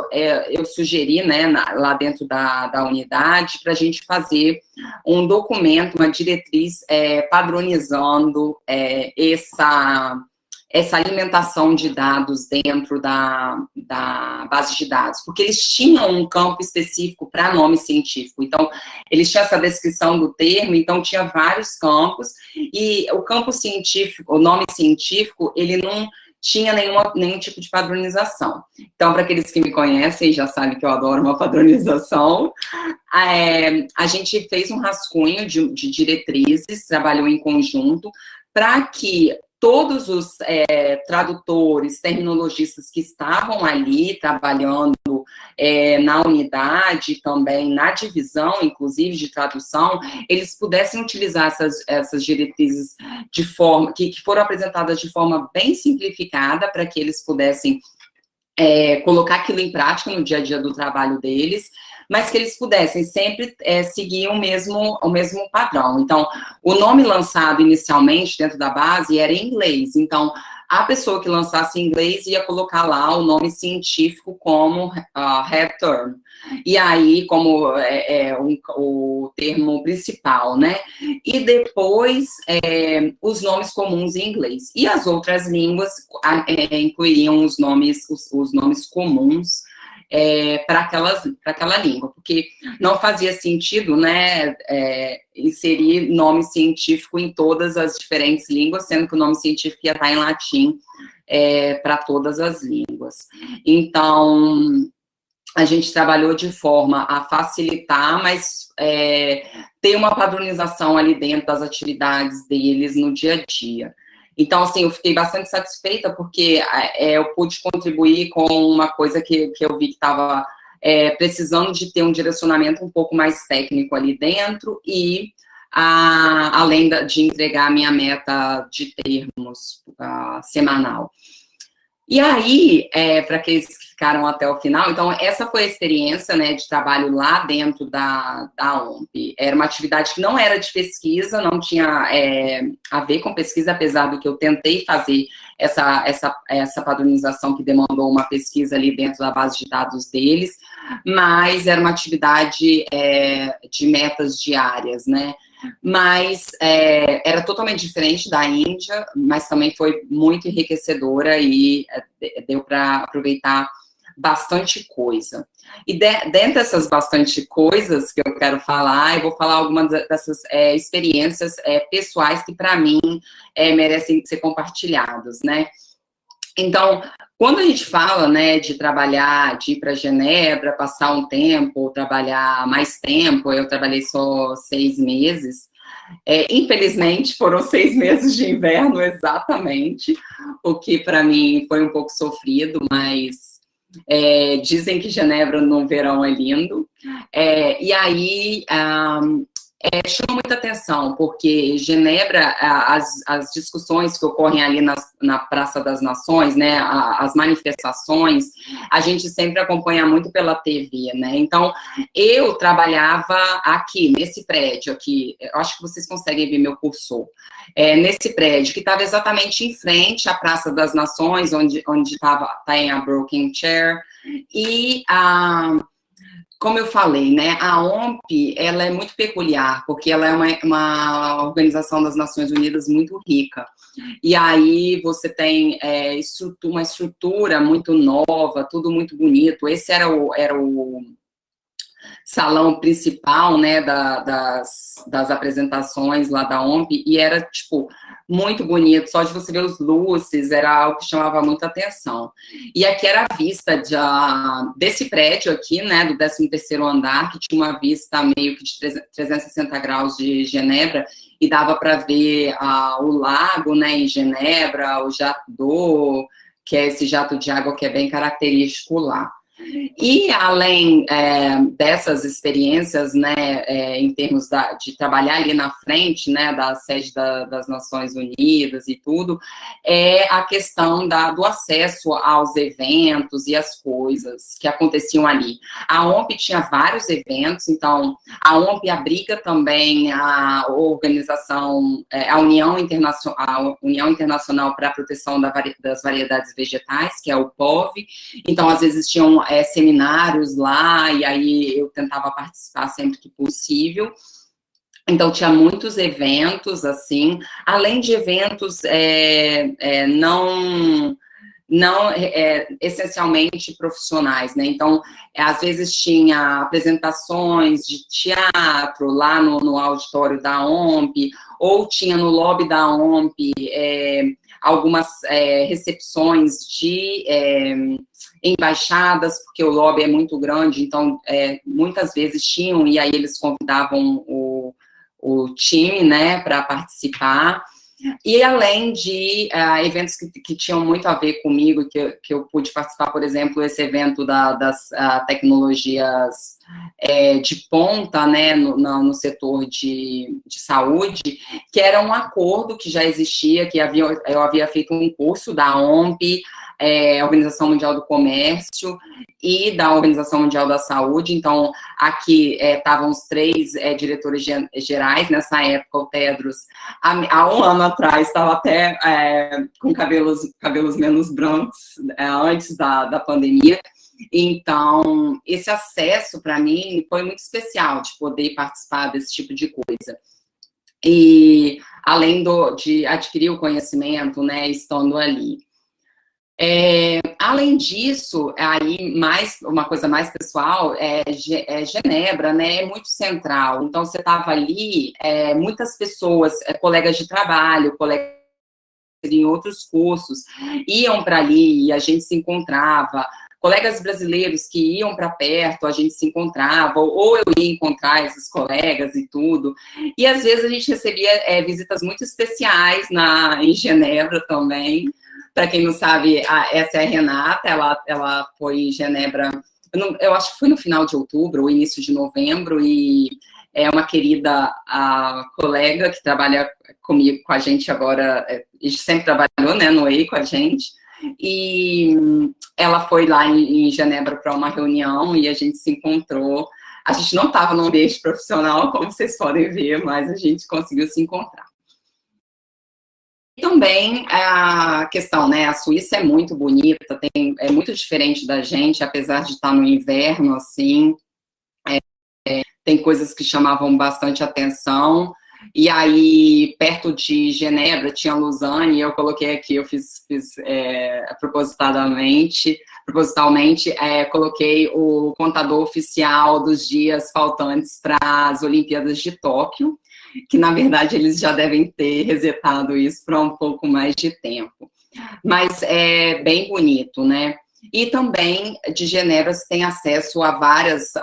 S2: eu sugeri, né, lá dentro da unidade, para a gente fazer um documento, uma diretriz padronizando essa alimentação de dados dentro da base de dados, porque eles tinham um campo específico para nome científico, então, eles tinham essa descrição do termo, então tinha vários campos, e o campo científico, o nome científico, ele não tinha nenhum tipo de padronização. Então, para aqueles que me conhecem, já sabem que eu adoro uma padronização, a gente fez um rascunho de diretrizes, trabalhou em conjunto, para que todos os tradutores, terminologistas que estavam ali trabalhando na unidade, também na divisão, inclusive, de tradução, eles pudessem utilizar essas diretrizes de forma, que foram apresentadas de forma bem simplificada, para que eles pudessem colocar aquilo em prática no dia a dia do trabalho deles, mas que eles pudessem sempre seguir o mesmo padrão. Então, o nome lançado inicialmente dentro da base era em inglês, então, a pessoa que lançasse em inglês ia colocar lá o nome científico como head term, e aí, como o termo principal, né? E depois, os nomes comuns em inglês. E as outras línguas incluiriam os nomes comuns para aquela língua, porque não fazia sentido, né, inserir nome científico em todas as diferentes línguas, sendo que o nome científico ia estar em latim para todas as línguas. Então, a gente trabalhou de forma a facilitar, mas ter uma padronização ali dentro das atividades deles no dia a dia. Então, assim, eu fiquei bastante satisfeita, porque eu pude contribuir com uma coisa que eu vi que estava precisando de ter um direcionamento um pouco mais técnico ali dentro e além de entregar a minha meta de termos semanal. E aí, para aqueles que ficaram até o final, então, essa foi a experiência, né, de trabalho lá dentro da OMP. Era uma atividade que não era de pesquisa, não tinha a ver com pesquisa, apesar do que eu tentei fazer essa padronização que demandou uma pesquisa ali dentro da base de dados deles, mas era uma atividade de metas diárias, né? Mas era totalmente diferente da Índia, mas também foi muito enriquecedora e deu para aproveitar bastante coisa. E dentro dessas bastante coisas que eu quero falar, eu vou falar algumas dessas experiências pessoais que, para mim, merecem ser compartilhadas, né? Então, quando a gente fala, né, de trabalhar, de ir para Genebra, passar um tempo, trabalhar mais tempo, eu trabalhei só 6 meses, infelizmente foram 6 meses de inverno exatamente, o que para mim foi um pouco sofrido, mas dizem que Genebra no verão é lindo, e aí chama muita atenção, porque Genebra, as discussões que ocorrem ali na Praça das Nações, né, as manifestações, a gente sempre acompanha muito pela TV, né, então eu trabalhava aqui, nesse prédio aqui, eu acho que vocês conseguem ver meu cursor, nesse prédio, que estava exatamente em frente à Praça das Nações, onde tem a Broken Chair, e como eu falei, né, a OMP, ela é muito peculiar, porque ela é uma organização das Nações Unidas muito rica. E aí você tem uma estrutura muito nova, tudo muito bonito. Esse era o salão principal, né, das apresentações lá da OMP, e era, tipo, muito bonito, só de você ver os luzes, era algo que chamava muita atenção. E aqui era a vista desse prédio aqui, né, do 13º andar, que tinha uma vista meio que de 360 graus de Genebra, e dava para ver o lago, né, em Genebra, o Jato d'Eau, que é esse jato de água que é bem característico lá. E além dessas experiências, né, em termos de trabalhar ali na frente, né, da sede das Nações Unidas e tudo, a questão do acesso aos eventos e as coisas que aconteciam ali. A OMP tinha vários eventos, então a OMP abriga também a organização, a União Internacional para a Proteção das Variedades Vegetais, que é o POV, então às vezes tinham seminários lá, e aí eu tentava participar sempre que possível. Então, tinha muitos eventos, assim, além de eventos não essencialmente profissionais, né? Então, às vezes tinha apresentações de teatro lá no auditório da OMP, ou tinha no lobby da OMP algumas recepções de embaixadas, porque o lobby é muito grande, então muitas vezes tinham, e aí eles convidavam o time, né, para participar. E além de eventos que tinham muito a ver comigo, que eu pude participar, por exemplo, esse evento das tecnologias de ponta, né, no setor de saúde, que era um acordo que já existia, que eu havia feito um curso da OMP, Organização Mundial do Comércio, e da Organização Mundial da Saúde. Então, aqui estavam os 3 diretores gerais, nessa época o Tedros, há um ano atrás, estava até com cabelos menos brancos, antes da pandemia. Então, esse acesso, para mim, foi muito especial, de poder participar desse tipo de coisa. E, além de adquirir o conhecimento, né, estando ali. Além disso, aí uma coisa mais pessoal, Genebra, né, é muito central, então você estava ali, muitas pessoas, colegas de trabalho, colegas em outros cursos, iam para ali e a gente se encontrava, colegas brasileiros que iam para perto, a gente se encontrava, ou eu ia encontrar esses colegas e tudo, e às vezes a gente recebia visitas muito especiais em Genebra também. Para quem não sabe, essa é a Renata, ela foi em Genebra eu acho que foi no final de outubro, ou início de novembro, e é uma querida colega que trabalha comigo, com a gente agora, sempre trabalhou, né, no EI com a gente, e ela foi lá em Genebra para uma reunião e a gente se encontrou. A gente não estava no ambiente profissional, como vocês podem ver, mas a gente conseguiu se encontrar. E também a questão, né, a Suíça é muito bonita, é muito diferente da gente, apesar de estar no inverno, assim, tem coisas que chamavam bastante atenção. E aí, perto de Genebra, tinha Lausanne, e eu coloquei aqui, eu fiz propositalmente, coloquei o contador oficial dos dias faltantes para as Olimpíadas de Tóquio, que, na verdade, eles já devem ter resetado isso para um pouco mais de tempo. Mas é bem bonito, né? E também, de Genebra, você tem acesso a várias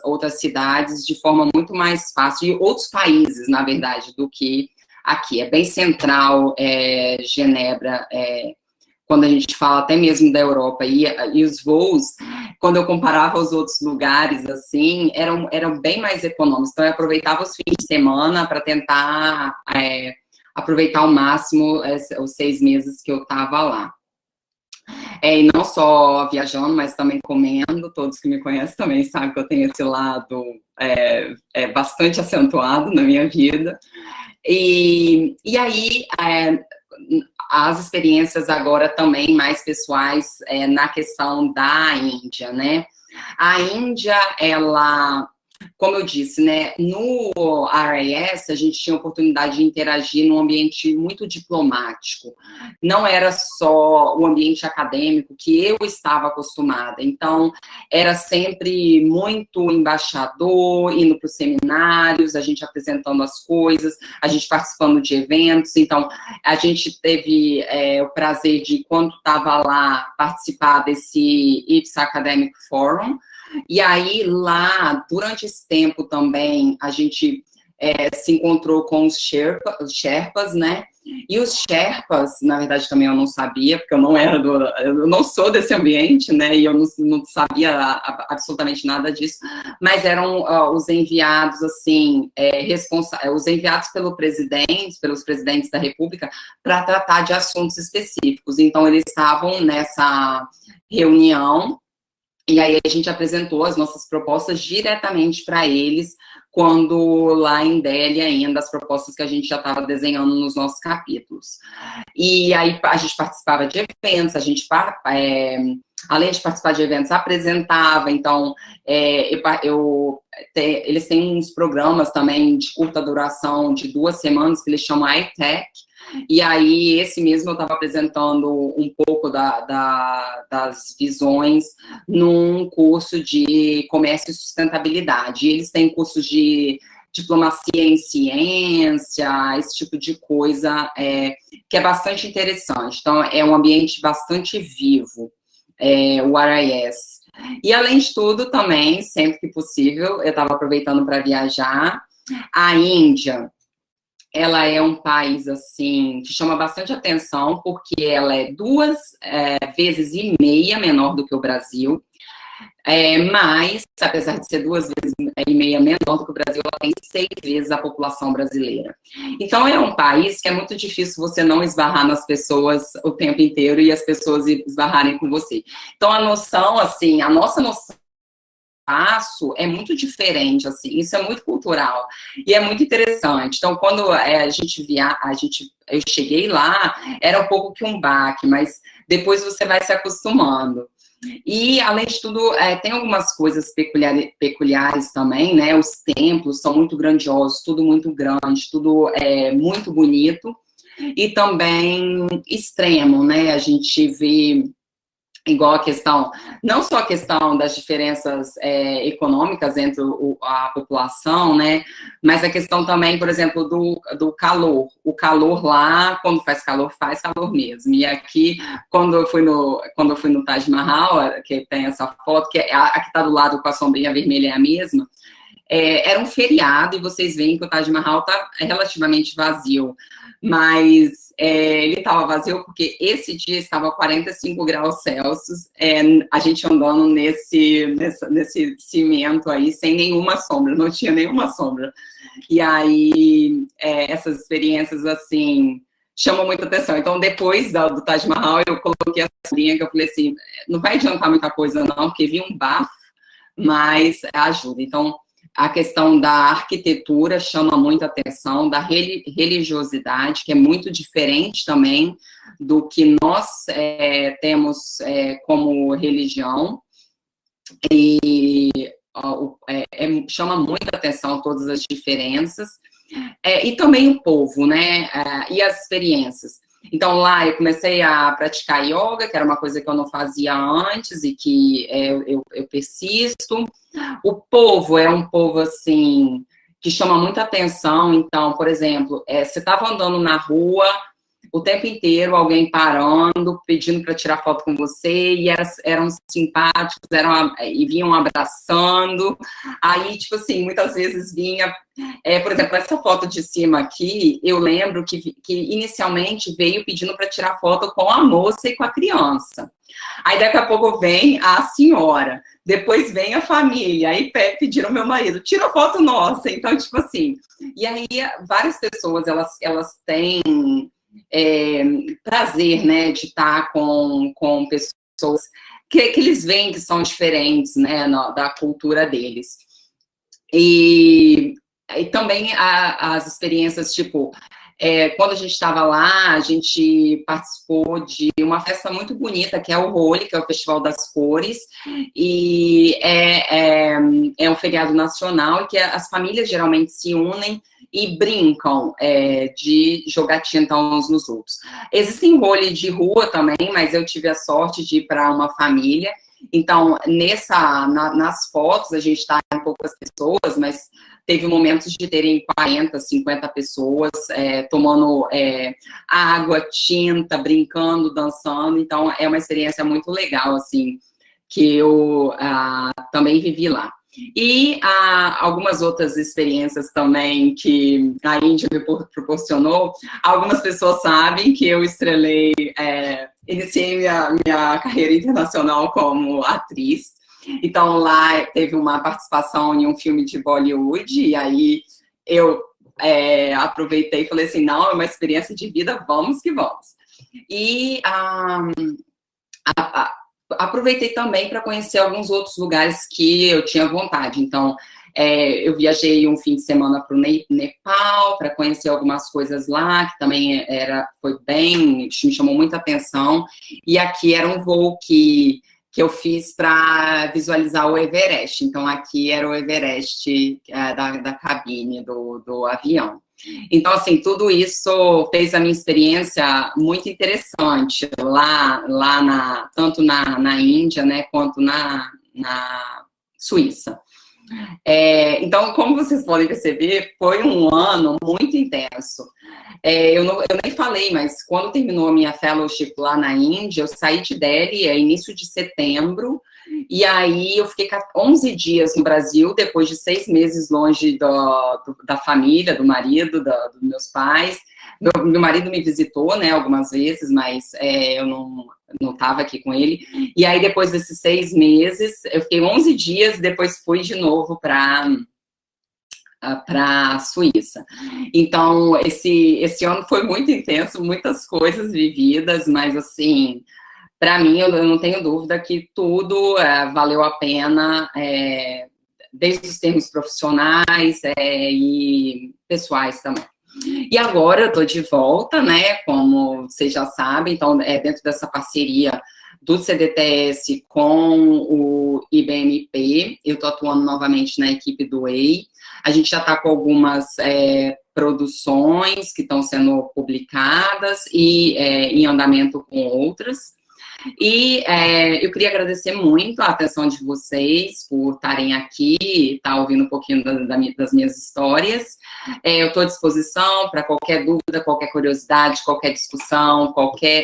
S2: outras cidades de forma muito mais fácil, e outros países, na verdade, do que aqui. É bem central, Genebra, quando a gente fala até mesmo da Europa, e os voos, quando eu comparava aos outros lugares, assim, eram bem mais econômicos. Então, eu aproveitava os fins de semana para tentar aproveitar ao máximo os 6 meses que eu estava lá. E não só viajando, mas também comendo. Todos que me conhecem também sabem que eu tenho esse lado bastante acentuado na minha vida. E aí, as experiências agora também mais pessoais na questão da Índia, né? A Índia, ela, como eu disse, né, no RIS a gente tinha a oportunidade de interagir num ambiente muito diplomático. Não era só o ambiente acadêmico que eu estava acostumada. Então, era sempre muito embaixador, indo para os seminários, a gente apresentando as coisas, a gente participando de eventos. Então, a gente teve o prazer de, quando estava lá, participar desse IPS Academic Forum. E aí, lá, durante esse tempo também, a gente se encontrou com os Sherpas, né? E os Sherpas, na verdade, também eu não sabia, porque eu não sou desse ambiente, né? E eu não sabia absolutamente nada disso, mas eram os enviados, assim, os enviados pelos presidentes da República, para tratar de assuntos específicos. Então, eles estavam nessa reunião. E aí a gente apresentou as nossas propostas diretamente para eles, quando lá em Delhi ainda, as propostas que a gente já estava desenhando nos nossos capítulos. E aí a gente participava de eventos, além de participar de eventos, apresentava. Então, eles têm uns programas também de curta duração, de 2 semanas, que eles chamam iTech. E aí, esse mesmo eu estava apresentando um pouco das visões num curso de comércio e sustentabilidade. E eles têm cursos de diplomacia em ciência, esse tipo de coisa, que é bastante interessante. Então, é um ambiente bastante vivo, o RIS. E, além de tudo, também, sempre que possível, eu estava aproveitando para viajar. A Índia, ela é um país, assim, que chama bastante atenção, porque ela é 2,5 vezes menor do que o Brasil, mas, apesar de ser 2,5 vezes menor do que o Brasil, ela tem 6 vezes a população brasileira. Então, é um país que é muito difícil você não esbarrar nas pessoas o tempo inteiro e as pessoas esbarrarem com você. Então, a noção, assim, a nossa noção espaço é muito diferente, assim, isso é muito cultural e é muito interessante. Então, quando eu cheguei lá, era um pouco que um baque, mas depois você vai se acostumando. E, além de tudo, tem algumas coisas peculiares também, né? Os templos são muito grandiosos, tudo muito grande, tudo muito bonito, e também extremo, né? A gente vê, igual a questão, não só a questão das diferenças econômicas entre a população, né, mas a questão também, por exemplo, do calor. O calor lá, quando faz calor mesmo. E aqui, quando eu fui no Taj Mahal, que tem essa foto, que a que está do lado com a sombrinha vermelha é a mesma, era um feriado, e vocês veem que o Taj Mahal está relativamente vazio, mas ele estava vazio porque esse dia estava 45 graus Celsius, a gente andando nesse cimento aí, sem nenhuma sombra, não tinha nenhuma sombra. E aí, essas experiências, assim, chamam muita atenção. Então, depois do Taj Mahal, eu coloquei essa linha que eu falei assim, não vai adiantar muita coisa não, porque vi um bafo, mas ajuda. Então, a questão da arquitetura chama muita atenção, da religiosidade, que é muito diferente também do que nós temos como religião, e chama muita atenção todas as diferenças, e também o povo, né, e as experiências. Então, lá eu comecei a praticar yoga, que era uma coisa que eu não fazia antes e que eu persisto. O povo é um povo, assim, que chama muita atenção. Então, por exemplo, você estava andando na rua o tempo inteiro, alguém parando, pedindo para tirar foto com você, e eram simpáticos, e vinham abraçando. Aí, tipo assim, muitas vezes vinha, por exemplo, essa foto de cima aqui, eu lembro que inicialmente veio pedindo para tirar foto com a moça e com a criança. Aí daqui a pouco vem a senhora, depois vem a família, aí pediram meu marido, tira foto nossa. Então, tipo assim, e aí várias pessoas, elas têm prazer, né, de estar com pessoas que eles veem que são diferentes, né, da cultura deles. E também as experiências, tipo, quando a gente estava lá, a gente participou de uma festa muito bonita, que é o Holi, que é o Festival das Cores, e é um feriado nacional, e que as famílias geralmente se unem e brincam de jogar tinta uns nos outros. Existem Holi de rua também, mas eu tive a sorte de ir para uma família. Então, nas fotos, a gente está em poucas pessoas, mas teve momentos de terem 40, 50 pessoas tomando água, tinta, brincando, dançando. Então, é uma experiência muito legal, assim, que eu também vivi lá. E algumas outras experiências também que a Índia me proporcionou. Algumas pessoas sabem que eu iniciei minha carreira internacional como atriz. Então, lá teve uma participação em um filme de Bollywood, e aí eu aproveitei e falei assim, não, é uma experiência de vida, vamos que vamos. E aproveitei também para conhecer alguns outros lugares que eu tinha vontade. Então, eu viajei um fim de semana para o Nepal, para conhecer algumas coisas lá, que também me chamou muita atenção. E aqui era um voo que eu fiz para visualizar o Everest. Então, aqui era o Everest da cabine do avião. Então, assim, tudo isso fez a minha experiência muito interessante tanto na Índia, né, quanto na Suíça. Então, como vocês podem perceber, foi um ano muito intenso. Eu nem falei, mas quando terminou a minha fellowship lá na Índia, eu saí de Delhi, início de setembro, e aí eu fiquei 11 dias no Brasil, depois de 6 meses longe da família, do marido, dos meus pais. Meu marido me visitou, né, algumas vezes, mas eu não estava aqui com ele. E aí, depois desses 6 meses, eu fiquei 11 dias, depois fui de novo para a Suíça. Então, esse ano foi muito intenso, muitas coisas vividas, mas, assim, para mim, eu não tenho dúvida que tudo valeu a pena, desde os termos profissionais e pessoais também. E agora eu estou de volta, né, como vocês já sabem, então, dentro dessa parceria do CDTS com o IBMP, eu estou atuando novamente na equipe do EI. A gente já está com algumas produções que estão sendo publicadas e em andamento com outras. E eu queria agradecer muito a atenção de vocês por estarem aqui, estar ouvindo um pouquinho das minhas histórias. Eu estou à disposição para qualquer dúvida, qualquer curiosidade, qualquer discussão,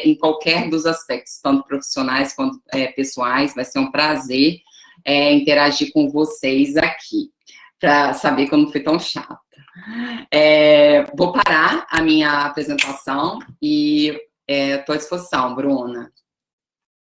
S2: em qualquer dos aspectos, tanto profissionais quanto pessoais. Vai ser um prazer interagir com vocês aqui. para saber que eu não fui tão chata. Vou parar a minha apresentação e estou à disposição, Bruna.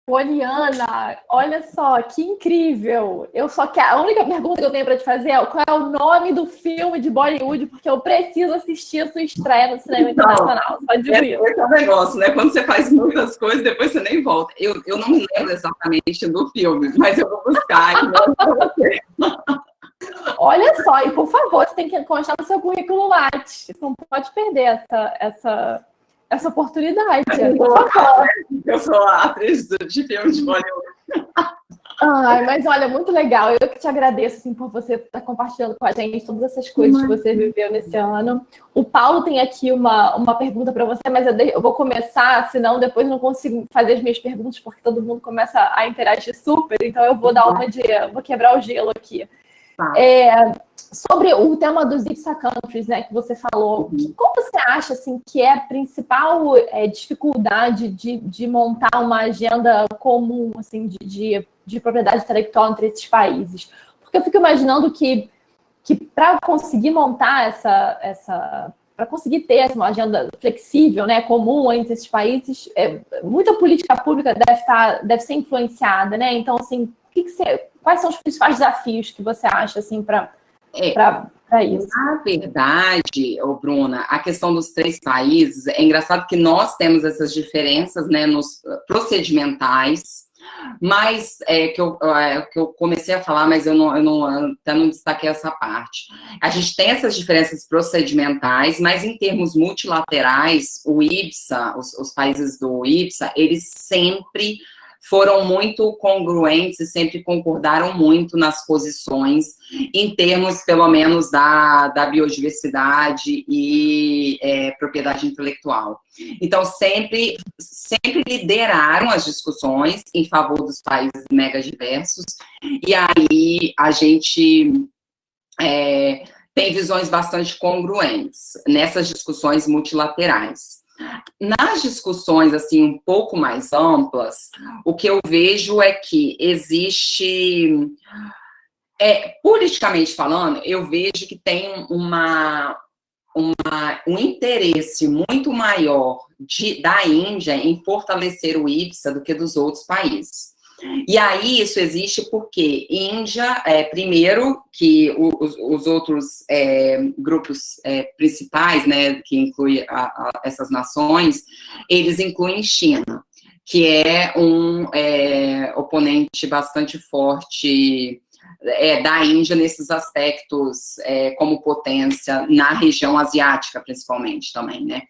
S1: Poliana, olha só, que incrível! A única pergunta que eu tenho para te fazer é qual é o nome do filme de Bollywood, porque eu preciso assistir a sua estreia no cinema internacional. Só digo isso.
S2: Esse é o negócio, né? Quando você faz muitas coisas, depois você nem volta. Eu não me lembro exatamente do filme, mas eu vou buscar e mando para você.
S1: Olha só, e por favor, você tem que constar no seu currículo Lattes. Você não pode perder essa oportunidade.
S2: Eu sou a atriz de filme de Bollywood.
S1: Ai, mas olha, muito legal. Eu que te agradeço assim, por você estar compartilhando com a gente todas essas coisas que você viveu nesse ano. O Paulo tem aqui uma pergunta para você, mas eu vou começar, senão depois não consigo fazer as minhas perguntas, porque todo mundo começa a interagir super, então eu vou vou quebrar o gelo aqui. Sobre o tema dos IPSA Countries, né, que você falou, como você acha assim, que é a principal dificuldade de montar uma agenda comum assim, de propriedade intelectual entre esses países? Porque eu fico imaginando que para conseguir montar para conseguir ter uma agenda flexível, né, comum entre esses países, muita política pública deve ser influenciada, né? Então, assim, quais são os principais desafios que você acha assim para isso?
S2: Na verdade, Bruna, a questão dos 3 países, é engraçado que nós temos essas diferenças, né, nos procedimentais, mas que eu comecei a falar, mas eu até não destaquei essa parte. A gente tem essas diferenças procedimentais, mas em termos multilaterais, o IPSA, os países do IPSA, eles sempre foram muito congruentes e sempre concordaram muito nas posições, em termos, pelo menos, da biodiversidade e propriedade intelectual. Então, sempre lideraram as discussões em favor dos países megadiversos, e aí a gente tem visões bastante congruentes nessas discussões multilaterais. Nas discussões, assim, um pouco mais amplas, o que eu vejo é que existe, politicamente falando, eu vejo que tem um interesse muito maior da Índia em fortalecer o IPSA do que dos outros países. E aí isso existe porque Índia, primeiro, que os outros grupos principais, né, que incluem essas nações, eles incluem China, que é um oponente bastante forte da Índia nesses aspectos como potência na região asiática, principalmente, também, né?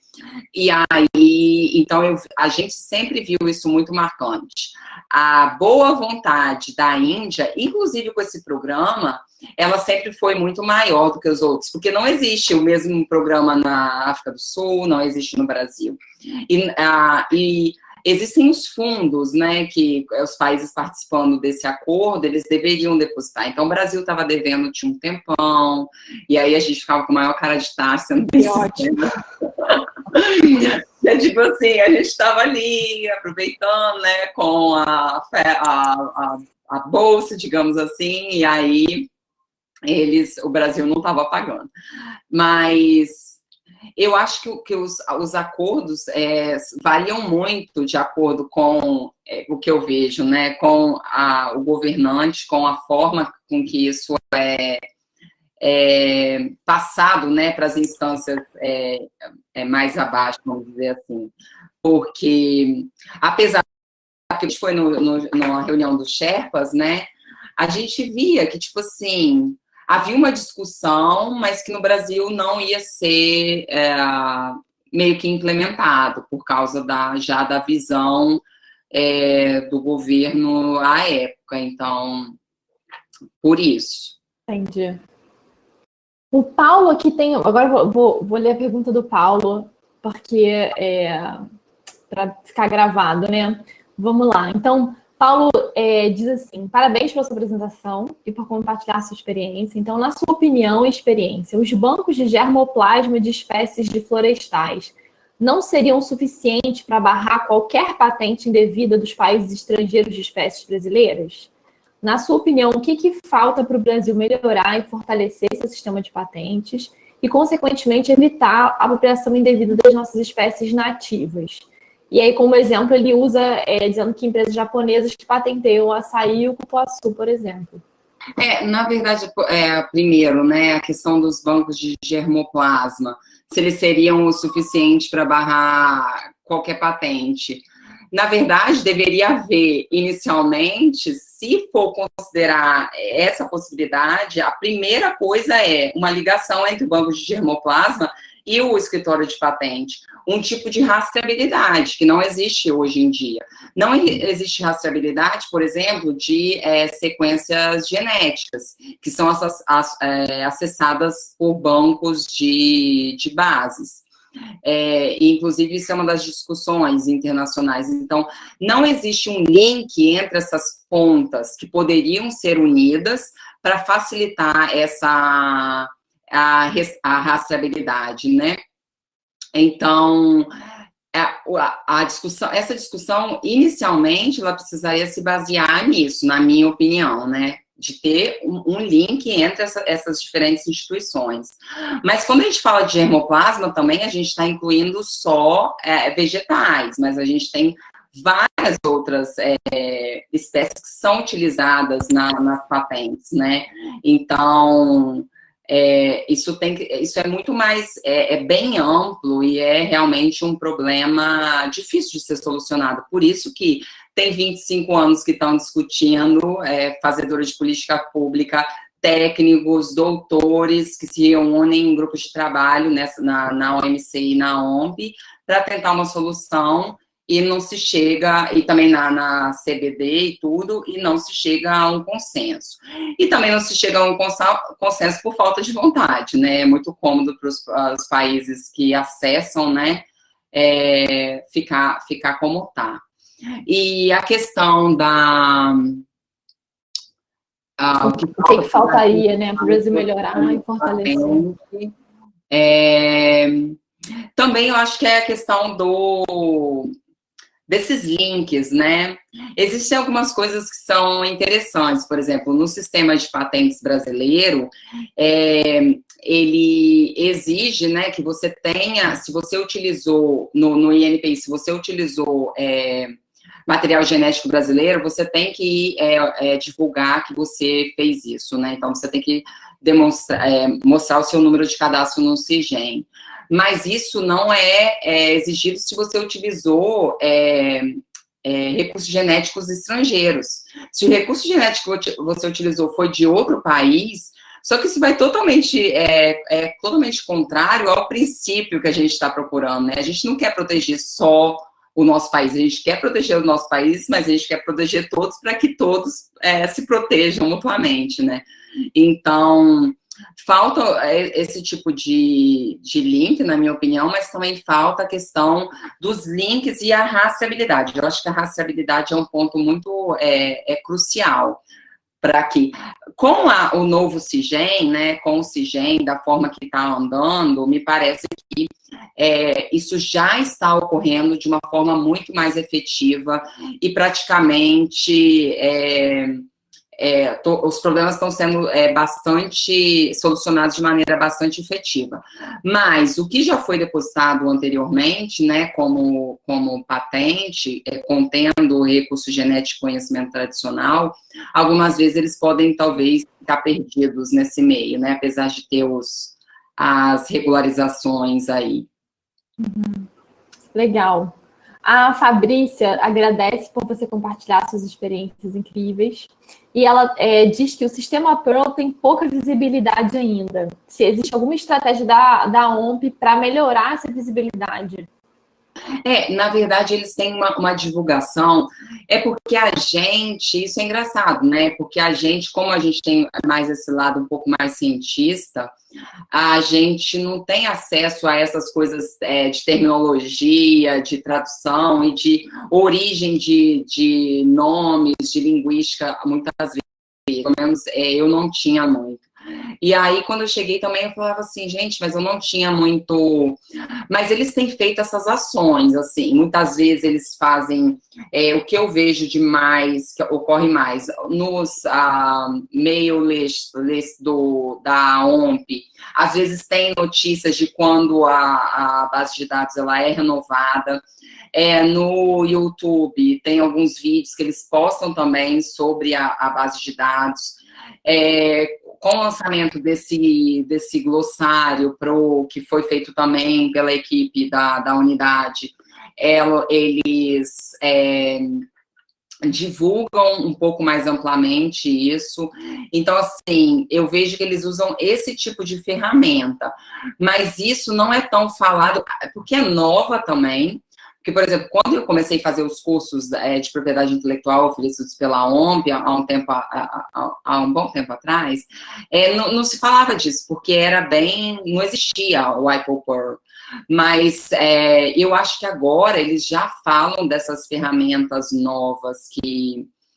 S2: E aí, então, a gente sempre viu isso muito marcante. A boa vontade da Índia, inclusive com esse programa, ela sempre foi muito maior do que os outros, porque não existe o mesmo programa na África do Sul, não existe no Brasil. E existem os fundos, né, que os países participando desse acordo, eles deveriam depositar. Então, o Brasil estava devendo de um tempão, e aí a gente ficava com a maior cara de taxa, sendo bem ótimo. Tipo assim, a gente estava ali, aproveitando, né, com a bolsa, digamos assim, e aí o Brasil não estava pagando. Mas eu acho que os acordos variam muito de acordo com o que eu vejo, né, com o governante, com a forma com que isso é passado, né, para as instâncias mais abaixo, vamos dizer assim. Porque, apesar que a gente foi numa reunião dos Sherpas, né, a gente via que, tipo assim, havia uma discussão, mas que no Brasil não ia ser meio que implementado, por causa já da visão do governo à época. Então, por isso.
S1: Entendi. O Paulo aqui tem... Agora vou ler a pergunta do Paulo, porque para ficar gravado, né? Vamos lá. Então, Paulo diz assim: parabéns pela sua apresentação e por compartilhar sua experiência. Então, na sua opinião e experiência, os bancos de germoplasma de espécies de florestais não seriam suficientes para barrar qualquer patente indevida dos países estrangeiros de espécies brasileiras? Na sua opinião, o que falta para o Brasil melhorar e fortalecer seu sistema de patentes e, consequentemente, evitar a apropriação indevida das nossas espécies nativas? E aí, como exemplo, ele usa, dizendo que empresas japonesas que patenteiam o açaí e o cupuaçu, por exemplo.
S2: Na verdade, primeiro, né, a questão dos bancos de germoplasma, se eles seriam o suficiente para barrar qualquer patente. Na verdade, deveria haver, inicialmente, se for considerar essa possibilidade, a primeira coisa é uma ligação entre o banco de germoplasma e o escritório de patente. Um tipo de rastreabilidade, que não existe hoje em dia. Não existe rastreabilidade, por exemplo, de sequências genéticas, que são acessadas por bancos de bases. Inclusive, isso é uma das discussões internacionais. Então, não existe um link entre essas pontas que poderiam ser unidas para facilitar a rastreabilidade, né? Então, essa discussão, inicialmente, ela precisaria se basear nisso, na minha opinião, né? De ter um link entre essas diferentes instituições. Mas quando a gente fala de germoplasma, também a gente está incluindo só vegetais, mas a gente tem várias outras espécies que são utilizadas nas patentes, né? Então, isso é muito mais, bem amplo e é realmente um problema difícil de ser solucionado. Por isso que tem 25 anos que estão discutindo, fazedores de política pública, técnicos, doutores, que se reúnem em grupos de trabalho na OMC e na OMP, para tentar uma solução, e não se chega, e também na CBD e tudo, e não se chega a um consenso. E também não se chega a um consenso por falta de vontade, né? É muito cômodo para os países que acessam, né, ficar como está. E a questão da...
S1: o que faltaria, né, para o Brasil melhorar e fortalecer?
S2: Também eu acho que é a questão desses links, né? Existem algumas coisas que são interessantes, por exemplo, no sistema de patentes brasileiro, ele exige, né, que você tenha, se você utilizou, no INPI, se você utilizou material genético brasileiro, você tem que divulgar que você fez isso, né? Então, você tem que mostrar o seu número de cadastro no CIGEM. Mas isso não é exigido se você utilizou recursos genéticos estrangeiros. Se o recurso genético que você utilizou foi de outro país, só que isso vai totalmente contrário ao princípio que a gente está procurando, né? A gente não quer proteger só o nosso país, a gente quer proteger o nosso país, mas a gente quer proteger todos para que todos se protejam mutuamente, né? Então, falta esse tipo de link, na minha opinião, mas também falta a questão dos links e a rastreabilidade. Eu acho que a rastreabilidade é um ponto muito crucial para que, com o novo CIGEM, né, com o CIGEM, da forma que está andando, me parece que isso já está ocorrendo de uma forma muito mais efetiva e praticamente os problemas estão sendo bastante solucionados de maneira bastante efetiva. Mas o que já foi depositado anteriormente, né, como patente, contendo recurso genético e conhecimento tradicional, algumas vezes eles podem, talvez, ficar perdidos nesse meio, né, apesar de ter as regularizações aí.
S1: Legal. A Fabrícia agradece por você compartilhar suas experiências incríveis. E ela diz que o sistema Pearl tem pouca visibilidade ainda. Se existe alguma estratégia da OMP para melhorar essa visibilidade?
S2: Na verdade, eles têm uma divulgação, porque a gente, isso é engraçado, né? Porque a gente, como a gente tem mais esse lado um pouco mais cientista, a gente não tem acesso a essas coisas de terminologia, de tradução e de origem de nomes, de linguística, muitas vezes, pelo menos eu não tinha muito. E aí, quando eu cheguei também, eu falava assim, gente, mas eu não tinha muito... Mas eles têm feito essas ações, assim, muitas vezes eles fazem o que eu vejo de mais, que ocorre mais, nos mail list da OMP, às vezes tem notícias de quando a base de dados ela é renovada. No YouTube tem alguns vídeos que eles postam também sobre a base de dados. Com o lançamento desse glossário que foi feito também pela equipe da unidade, eles divulgam um pouco mais amplamente isso. Então, assim, eu vejo que eles usam esse tipo de ferramenta, mas isso não é tão falado, porque é nova também. Porque, por exemplo, quando eu comecei a fazer os cursos de propriedade intelectual oferecidos pela OMP há um bom tempo atrás, não se falava disso, porque não existia o IPOPR. Mas eu acho que agora eles já falam dessas ferramentas novas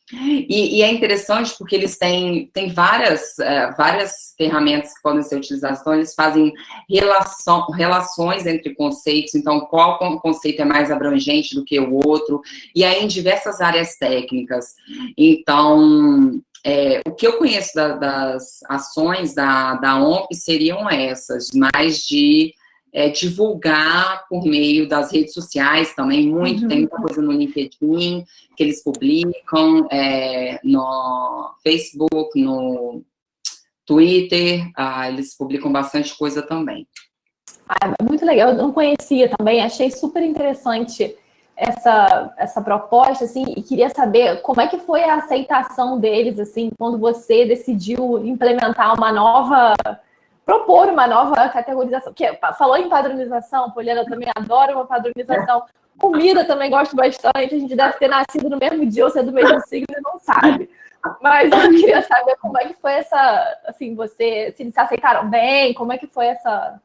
S2: E é interessante porque eles têm várias ferramentas que podem ser utilizadas. Então, eles fazem relações entre conceitos. Então, qual conceito é mais abrangente do que o outro? E aí, em diversas áreas técnicas. Então, o que eu conheço das ações da OMP seriam essas, mais de divulgar por meio das redes sociais também, tem muita coisa no LinkedIn, que eles publicam, no Facebook, no Twitter, eles publicam bastante coisa também.
S1: Muito legal, eu não conhecia também, achei super interessante essa proposta, assim, e queria saber como é que foi a aceitação deles, assim, quando você decidiu implementar propor uma nova categorização, que falou em padronização, Poliana, eu também adoro uma padronização, comida também gosto bastante, a gente deve ter nascido no mesmo dia ou ser do mesmo signo e não sabe, mas eu queria saber como é que foi assim, se eles se aceitaram bem, como é que foi essa...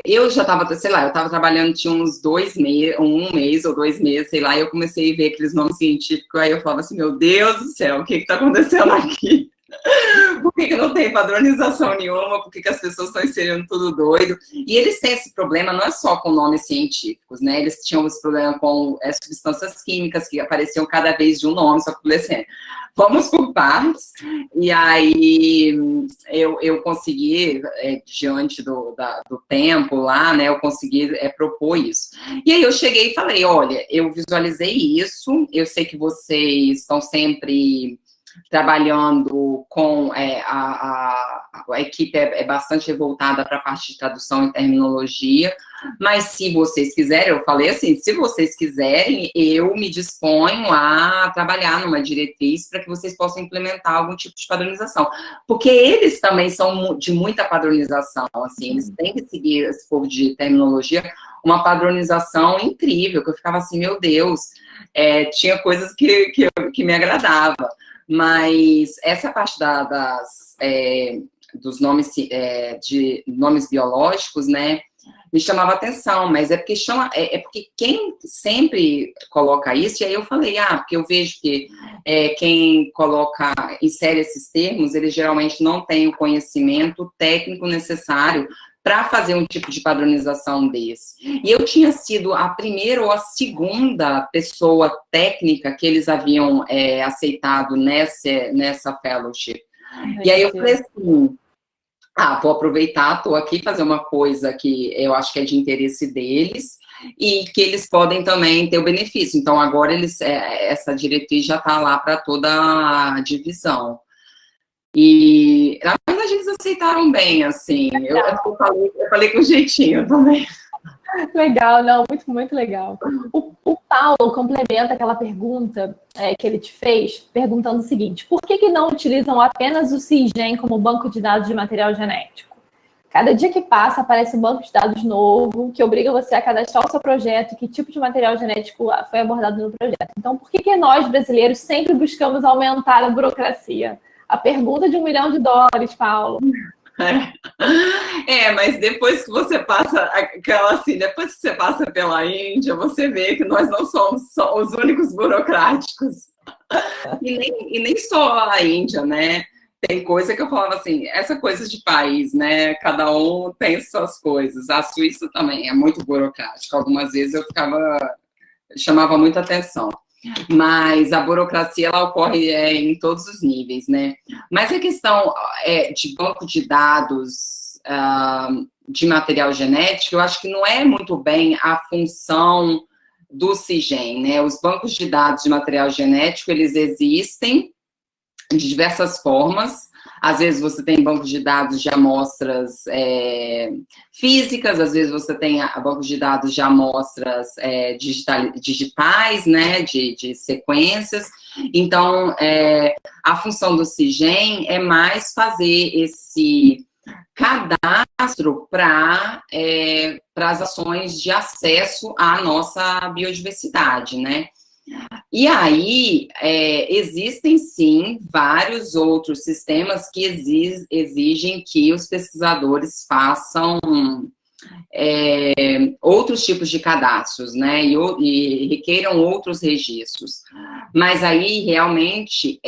S2: eu já estava, sei lá, eu estava trabalhando, tinha uns 2 meses, 1 mês ou 2 meses, sei lá, e eu comecei a ver aqueles nomes científicos, aí eu falava assim, meu Deus do céu, o que está acontecendo aqui? Por que não tem padronização nenhuma? Por que as pessoas estão inserindo tudo doido? E eles têm esse problema, não é só com nomes científicos, né? Eles tinham esse problema com substâncias químicas que apareciam cada vez de um nome, só que eu falei assim, vamos por partes. E aí eu consegui, diante do tempo lá, né? Eu consegui propor isso. E aí eu cheguei e falei, olha, eu visualizei isso, eu sei que vocês estão sempre trabalhando com a equipe bastante revoltada para a parte de tradução e terminologia, mas se vocês quiserem, eu falei assim, se vocês quiserem, eu me disponho a trabalhar numa diretriz para que vocês possam implementar algum tipo de padronização, porque eles também são de muita padronização, assim, eles têm que seguir, esse povo de terminologia, uma padronização incrível, que eu ficava assim, meu Deus, tinha coisas que me agradava. Mas essa parte dos nomes, de nomes biológicos, né, me chamava atenção, mas porque quem sempre coloca isso, e aí eu falei, porque eu vejo que quem insere esses termos, eles geralmente não têm o conhecimento técnico necessário para fazer um tipo de padronização desse. E eu tinha sido a primeira ou a segunda pessoa técnica que eles haviam aceitado nessa fellowship. E aí eu falei assim, vou aproveitar, estou aqui fazer uma coisa que eu acho que é de interesse deles e que eles podem também ter o benefício. Então, agora essa diretriz já está lá para toda a divisão. E, na verdade, eles aceitaram bem, assim. Eu falei com jeitinho também.
S1: Legal, não, muito, muito legal. O Paulo complementa aquela pergunta que ele te fez, perguntando o seguinte, por que não utilizam apenas o CIGEN como banco de dados de material genético? Cada dia que passa, aparece um banco de dados novo, que obriga você a cadastrar o seu projeto, que tipo de material genético foi abordado no projeto. Então, por que nós, brasileiros, sempre buscamos aumentar a burocracia? A pergunta de $1 milhão, Paulo.
S2: Mas depois que você passa depois que você passa pela Índia, você vê que nós não somos só os únicos burocráticos. E nem só a Índia, né? tem coisa que eu falava assim, essa coisa de país, né? Cada um tem suas coisas. A Suíça também é muito burocrática. Algumas vezes eu chamava muita atenção. Mas a burocracia, ela ocorre em todos os níveis, né? Mas a questão de banco de dados de material genético, eu acho que não é muito bem a função do CIGEM, né? Os bancos de dados de material genético, eles existem de diversas formas. Às vezes você tem bancos de dados de amostras físicas, às vezes você tem bancos de dados de amostras digitais, né, de sequências. Então, a função do CIGEM é mais fazer esse cadastro para as ações de acesso à nossa biodiversidade, né? E aí, existem, sim, vários outros sistemas que exigem que os pesquisadores façam outros tipos de cadastros, né, e requeiram outros registros. Mas aí, realmente,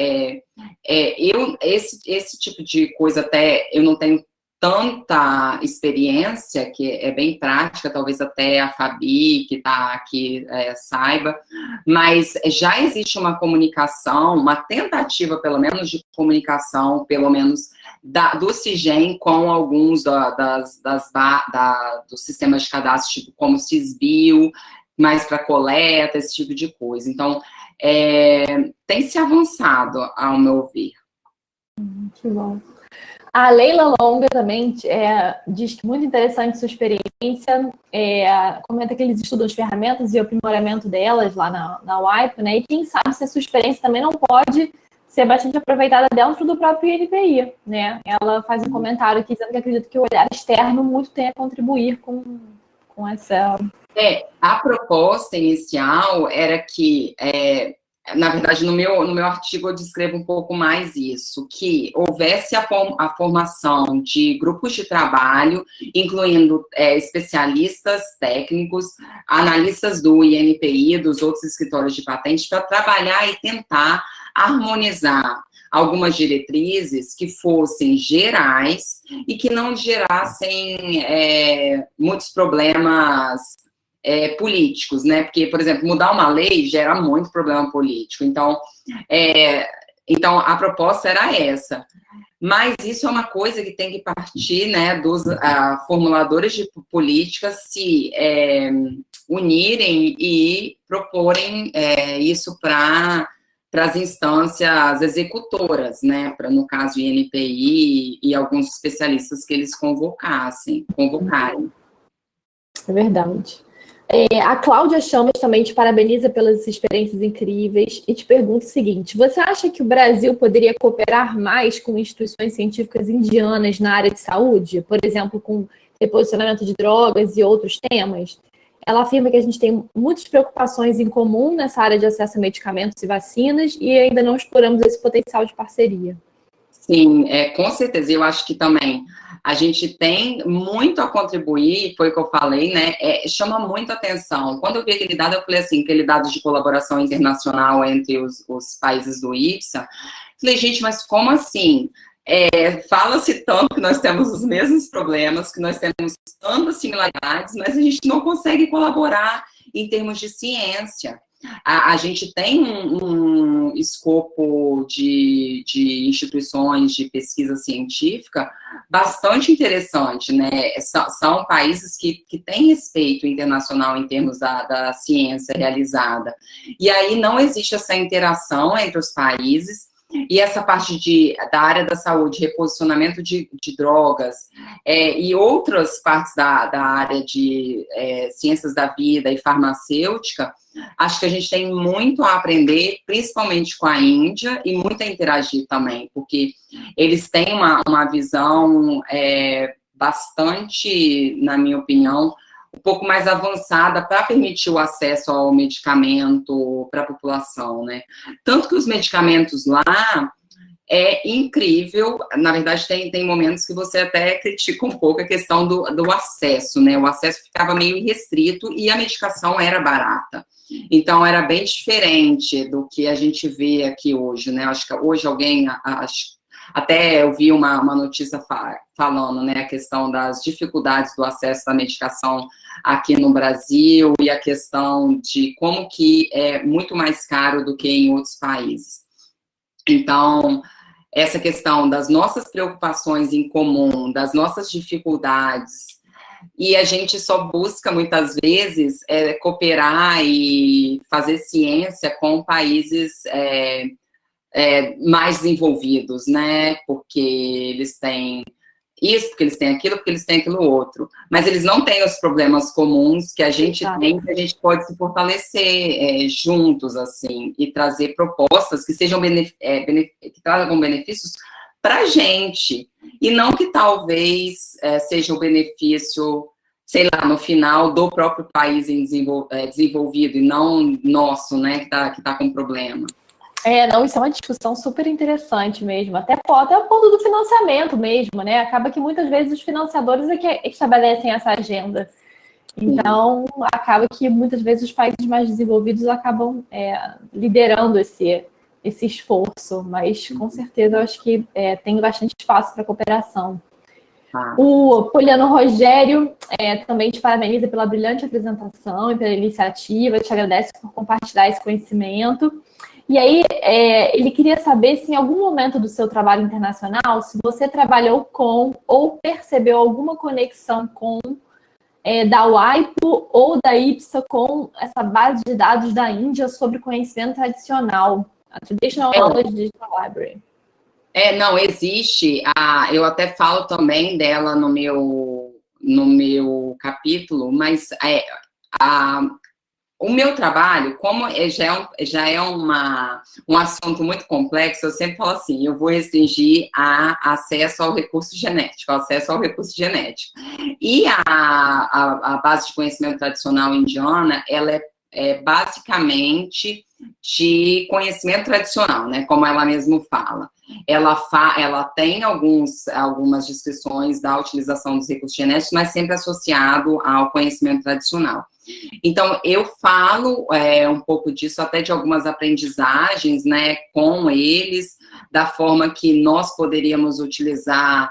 S2: esse tipo de coisa até eu não tenho tanta experiência, que é bem prática, talvez até a Fabi, que está aqui, saiba, mas já existe uma comunicação, uma tentativa, pelo menos, de comunicação, pelo menos, do CIGEM com alguns dos sistemas de cadastro, tipo como o Cisbio, mais para coleta, esse tipo de coisa. Então, tem se avançado, ao meu ver.
S1: Que bom. A Leila Longa também diz que muito interessante sua experiência, comenta que eles estudam as ferramentas e o aprimoramento delas lá na UAIP, né? E quem sabe se a sua experiência também não pode ser bastante aproveitada dentro do próprio INPI, né? Ela faz um comentário aqui dizendo que acredita que o olhar externo muito tem a contribuir com essa...
S2: A proposta inicial era que... na verdade, no meu artigo eu descrevo um pouco mais isso, que houvesse a formação de grupos de trabalho, incluindo especialistas técnicos, analistas do INPI, dos outros escritórios de patente, para trabalhar e tentar harmonizar algumas diretrizes que fossem gerais e que não gerassem muitos problemas políticos, né? Porque, por exemplo, mudar uma lei gera muito problema político. Então, a proposta era essa. Mas isso é uma coisa que tem que partir, né, dos formuladores de políticas se unirem e proporem isso para as instâncias executoras, né? No caso, o INPI e alguns especialistas que eles convocarem.
S1: É verdade. A Cláudia Chamas também te parabeniza pelas experiências incríveis e te pergunta o seguinte: você acha que o Brasil poderia cooperar mais com instituições científicas indianas na área de saúde? Por exemplo, com reposicionamento de drogas e outros temas? Ela afirma que a gente tem muitas preocupações em comum nessa área de acesso a medicamentos e vacinas e ainda não exploramos esse potencial de parceria.
S2: Sim, com certeza. Eu acho que também a gente tem muito a contribuir, foi o que eu falei, né? Chama muito atenção. Quando eu vi aquele dado, eu falei assim, aquele dado de colaboração internacional entre os países do IPSA, falei, gente, mas como assim? Fala-se tanto que nós temos os mesmos problemas, que nós temos tantas similaridades, mas a gente não consegue colaborar em termos de ciência. A gente tem um escopo de instituições de pesquisa científica bastante interessante, né? São países que têm respeito internacional em termos da ciência realizada. E aí não existe essa interação entre os países. E essa parte da área da saúde, reposicionamento de drogas, e outras partes da área de ciências da vida e farmacêutica, acho que a gente tem muito a aprender, principalmente com a Índia, e muito a interagir também, porque eles têm uma visão bastante, na minha opinião, um pouco mais avançada para permitir o acesso ao medicamento para a população, né? Tanto que os medicamentos lá é incrível, na verdade tem momentos que você até critica um pouco a questão do acesso, né? O acesso ficava meio irrestrito e a medicação era barata. Então, era bem diferente do que a gente vê aqui hoje, né? Acho que hoje Até eu vi uma notícia falando, né, a questão das dificuldades do acesso à medicação aqui no Brasil e a questão de como que é muito mais caro do que em outros países. Então, essa questão das nossas preocupações em comum, das nossas dificuldades, e a gente só busca, muitas vezes, cooperar e fazer ciência com países mais desenvolvidos, né? Porque eles têm isso, porque eles têm aquilo, porque eles têm aquilo outro. Mas eles não têm os problemas comuns que a gente tem, que a gente pode se fortalecer juntos, assim, e trazer propostas que sejam que tragam benefícios para a gente, e não que talvez seja o benefício, sei lá, no final do próprio país desenvolvido, e não nosso, né, que tá com problema.
S1: Não, isso é uma discussão super interessante mesmo, até o ponto do financiamento mesmo, né? Acaba que muitas vezes os financiadores é que estabelecem essa agenda. Então, acaba que muitas vezes os países mais desenvolvidos acabam liderando esse esforço, mas com certeza eu acho que tem bastante espaço para cooperação. O Poliano Rogério também te parabeniza pela brilhante apresentação e pela iniciativa, te agradece por compartilhar esse conhecimento. E aí, ele queria saber se em algum momento do seu trabalho internacional, se você trabalhou com ou percebeu alguma conexão com da WIPO ou da IPSA com essa base de dados da Índia sobre conhecimento tradicional, a Traditional Knowledge Digital Library.
S2: Não, existe. Eu até falo também dela no meu capítulo, mas o meu trabalho, como já é um assunto muito complexo, eu sempre falo assim, eu vou restringir a acesso ao recurso genético, E a base de conhecimento tradicional indiana, ela é basicamente de conhecimento tradicional, né, como ela mesmo fala. Ela tem algumas descrições da utilização dos recursos genéticos, mas sempre associado ao conhecimento tradicional. Então, eu falo um pouco disso, até de algumas aprendizagens, né, com eles, da forma que nós poderíamos utilizar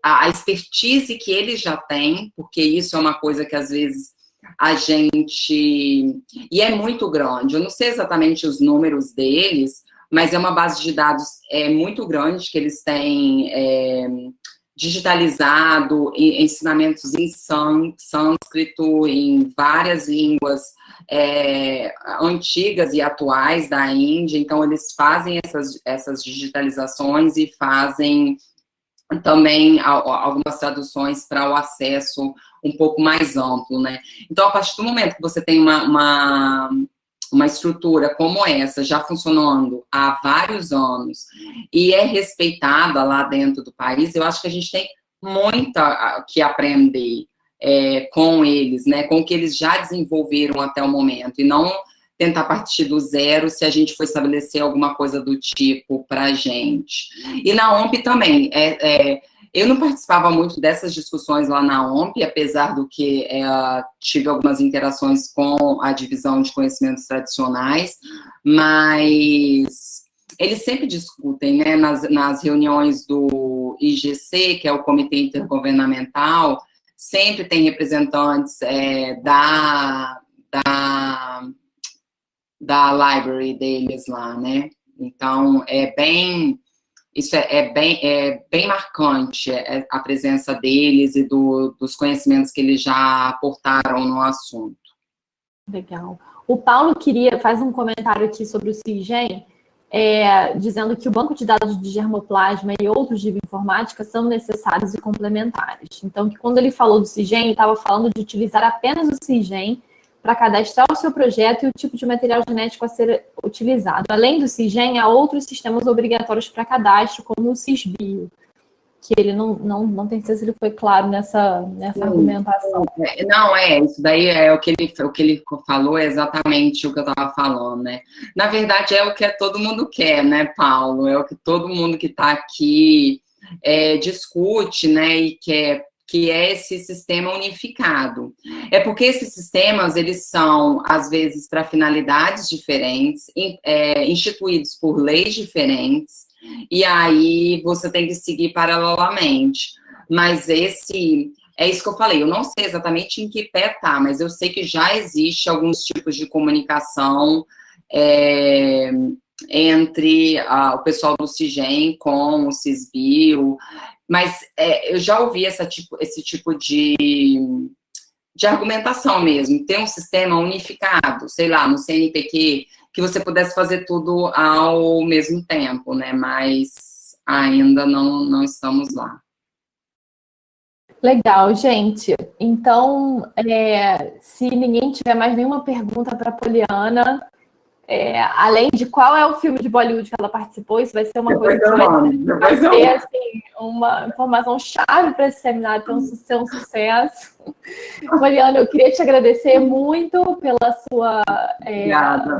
S2: a expertise que eles já têm, porque isso é uma coisa que, às vezes, a gente... E é muito grande, eu não sei exatamente os números deles, mas é uma base de dados muito grande, que eles têm... digitalizado, ensinamentos em sânscrito, em várias línguas antigas e atuais da Índia. Então, eles fazem essas digitalizações e fazem também algumas traduções para o acesso um pouco mais amplo, né? Então, a partir do momento que você tem uma estrutura como essa, já funcionando há vários anos, e é respeitada lá dentro do país, eu acho que a gente tem muito que aprender com eles, né, com o que eles já desenvolveram até o momento, e não tentar partir do zero se a gente for estabelecer alguma coisa do tipo para a gente. E na OMP também, eu não participava muito dessas discussões lá na OMP, apesar do que tive algumas interações com a divisão de conhecimentos tradicionais, mas eles sempre discutem, né, nas reuniões do IGC, que é o Comitê Intergovernamental, sempre tem representantes da library deles lá, né? Então, isso é bem marcante, a presença deles e dos conhecimentos que eles já aportaram no assunto.
S1: Legal. O Paulo faz um comentário aqui sobre o CIGEM, dizendo que o banco de dados de germoplasma e outros de bioinformática são necessários e complementares. Então, que quando ele falou do CIGEM, ele estava falando de utilizar apenas o CIGEM para cadastrar o seu projeto e o tipo de material genético a ser utilizado. Além do CIGEM, há outros sistemas obrigatórios para cadastro, como o CISBio, que ele não tem certeza se ele foi claro nessa argumentação.
S2: Não, isso daí o que ele falou é exatamente o que eu estava falando, né? Na verdade, é o que todo mundo quer, né, Paulo? É o que todo mundo que está aqui discute, né, e quer, que é esse sistema unificado. É porque esses sistemas, eles são, às vezes, para finalidades diferentes, instituídos por leis diferentes, e aí você tem que seguir paralelamente. Mas é isso que eu falei, eu não sei exatamente em que pé tá, mas eu sei que já existe alguns tipos de comunicação entre o pessoal do CIGEM com o CISBio, mas eu já ouvi esse tipo de argumentação mesmo, ter um sistema unificado, sei lá, no CNPq, que você pudesse fazer tudo ao mesmo tempo, né? Mas ainda não estamos lá.
S1: Legal, gente. Então, se ninguém tiver mais nenhuma pergunta para a Poliana, além de qual é o filme de Bollywood que ela participou, isso vai ser uma coisa que vai ser assim, uma informação chave para esse seminário, então ser um sucesso. Poliana, eu queria te agradecer muito pela sua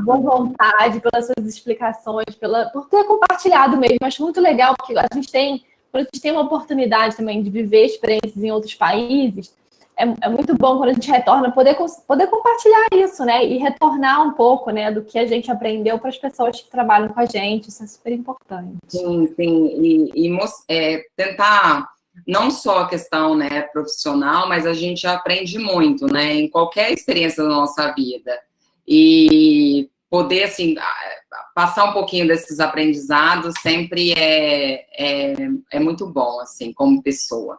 S1: boa vontade, pelas suas explicações, por ter compartilhado mesmo. Acho muito legal, porque quando a gente tem uma oportunidade também de viver experiências em outros países, é muito bom quando a gente retorna, poder compartilhar isso, né? E retornar um pouco, né, do que a gente aprendeu para as pessoas que trabalham com a gente. Isso é super importante.
S2: Sim. E tentar, não só a questão, né, profissional, mas a gente aprende muito, né, em qualquer experiência da nossa vida. E poder, assim, passar um pouquinho desses aprendizados sempre é muito bom, assim, como pessoa.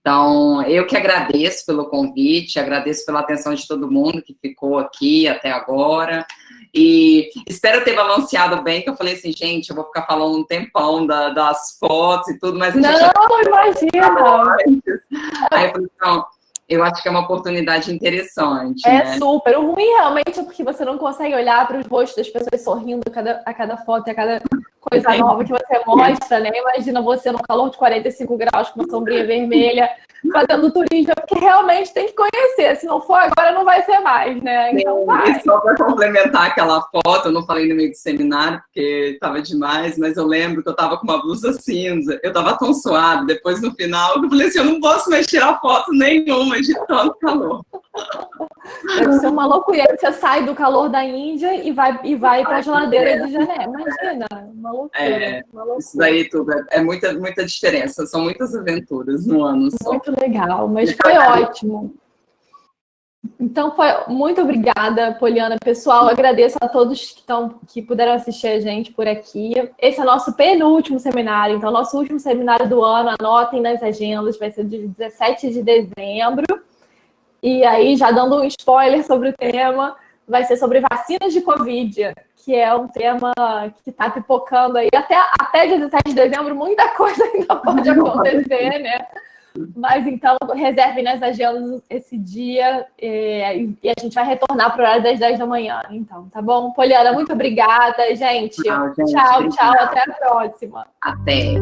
S2: Então, eu que agradeço pelo convite, agradeço pela atenção de todo mundo que ficou aqui até agora, e espero ter balanceado bem, que eu falei assim, gente, eu vou ficar falando um tempão das fotos e tudo, mas...
S1: Imagina!
S2: Aí eu falei, então, eu acho que é uma oportunidade interessante,
S1: né? Super. O ruim realmente é porque você não consegue olhar para os rostos das pessoas sorrindo a cada foto, a cada coisa nova que você mostra, né? Imagina você no calor de 45 graus com uma sombrinha vermelha, fazendo turismo, porque realmente tem que conhecer. Se não for agora, não vai ser mais, né? Então, vai.
S2: E só para complementar aquela foto, eu não falei no meio do seminário, porque estava demais, mas eu lembro que eu estava com uma blusa cinza, eu estava tão suada, depois no final, eu falei assim, eu não posso mais tirar foto nenhuma de tanto calor.
S1: Deve ser uma loucura. Aí você sai do calor da Índia e vai para a geladeira de Janeiro. Imagina, uma loucura.
S2: Isso daí tudo é muita, muita diferença. São muitas aventuras no ano só.
S1: Muito legal, mas foi ótimo. Então, muito obrigada, Poliana. Pessoal, agradeço a todos que puderam assistir a gente por aqui. Esse é o nosso penúltimo seminário. Então, nosso último seminário do ano, anotem nas agendas, vai ser de 17 de dezembro. E aí, já dando um spoiler sobre o tema, vai ser sobre vacinas de Covid, que é um tema que está pipocando aí. Até 17 de dezembro, muita coisa ainda pode acontecer, né? Mas, então, reservem nas agendas esse dia e a gente vai retornar para o horário das 10 da manhã. Então, tá bom? Poliana, muito obrigada, gente.
S2: Tchau,
S1: tchau, até a próxima.
S2: Até.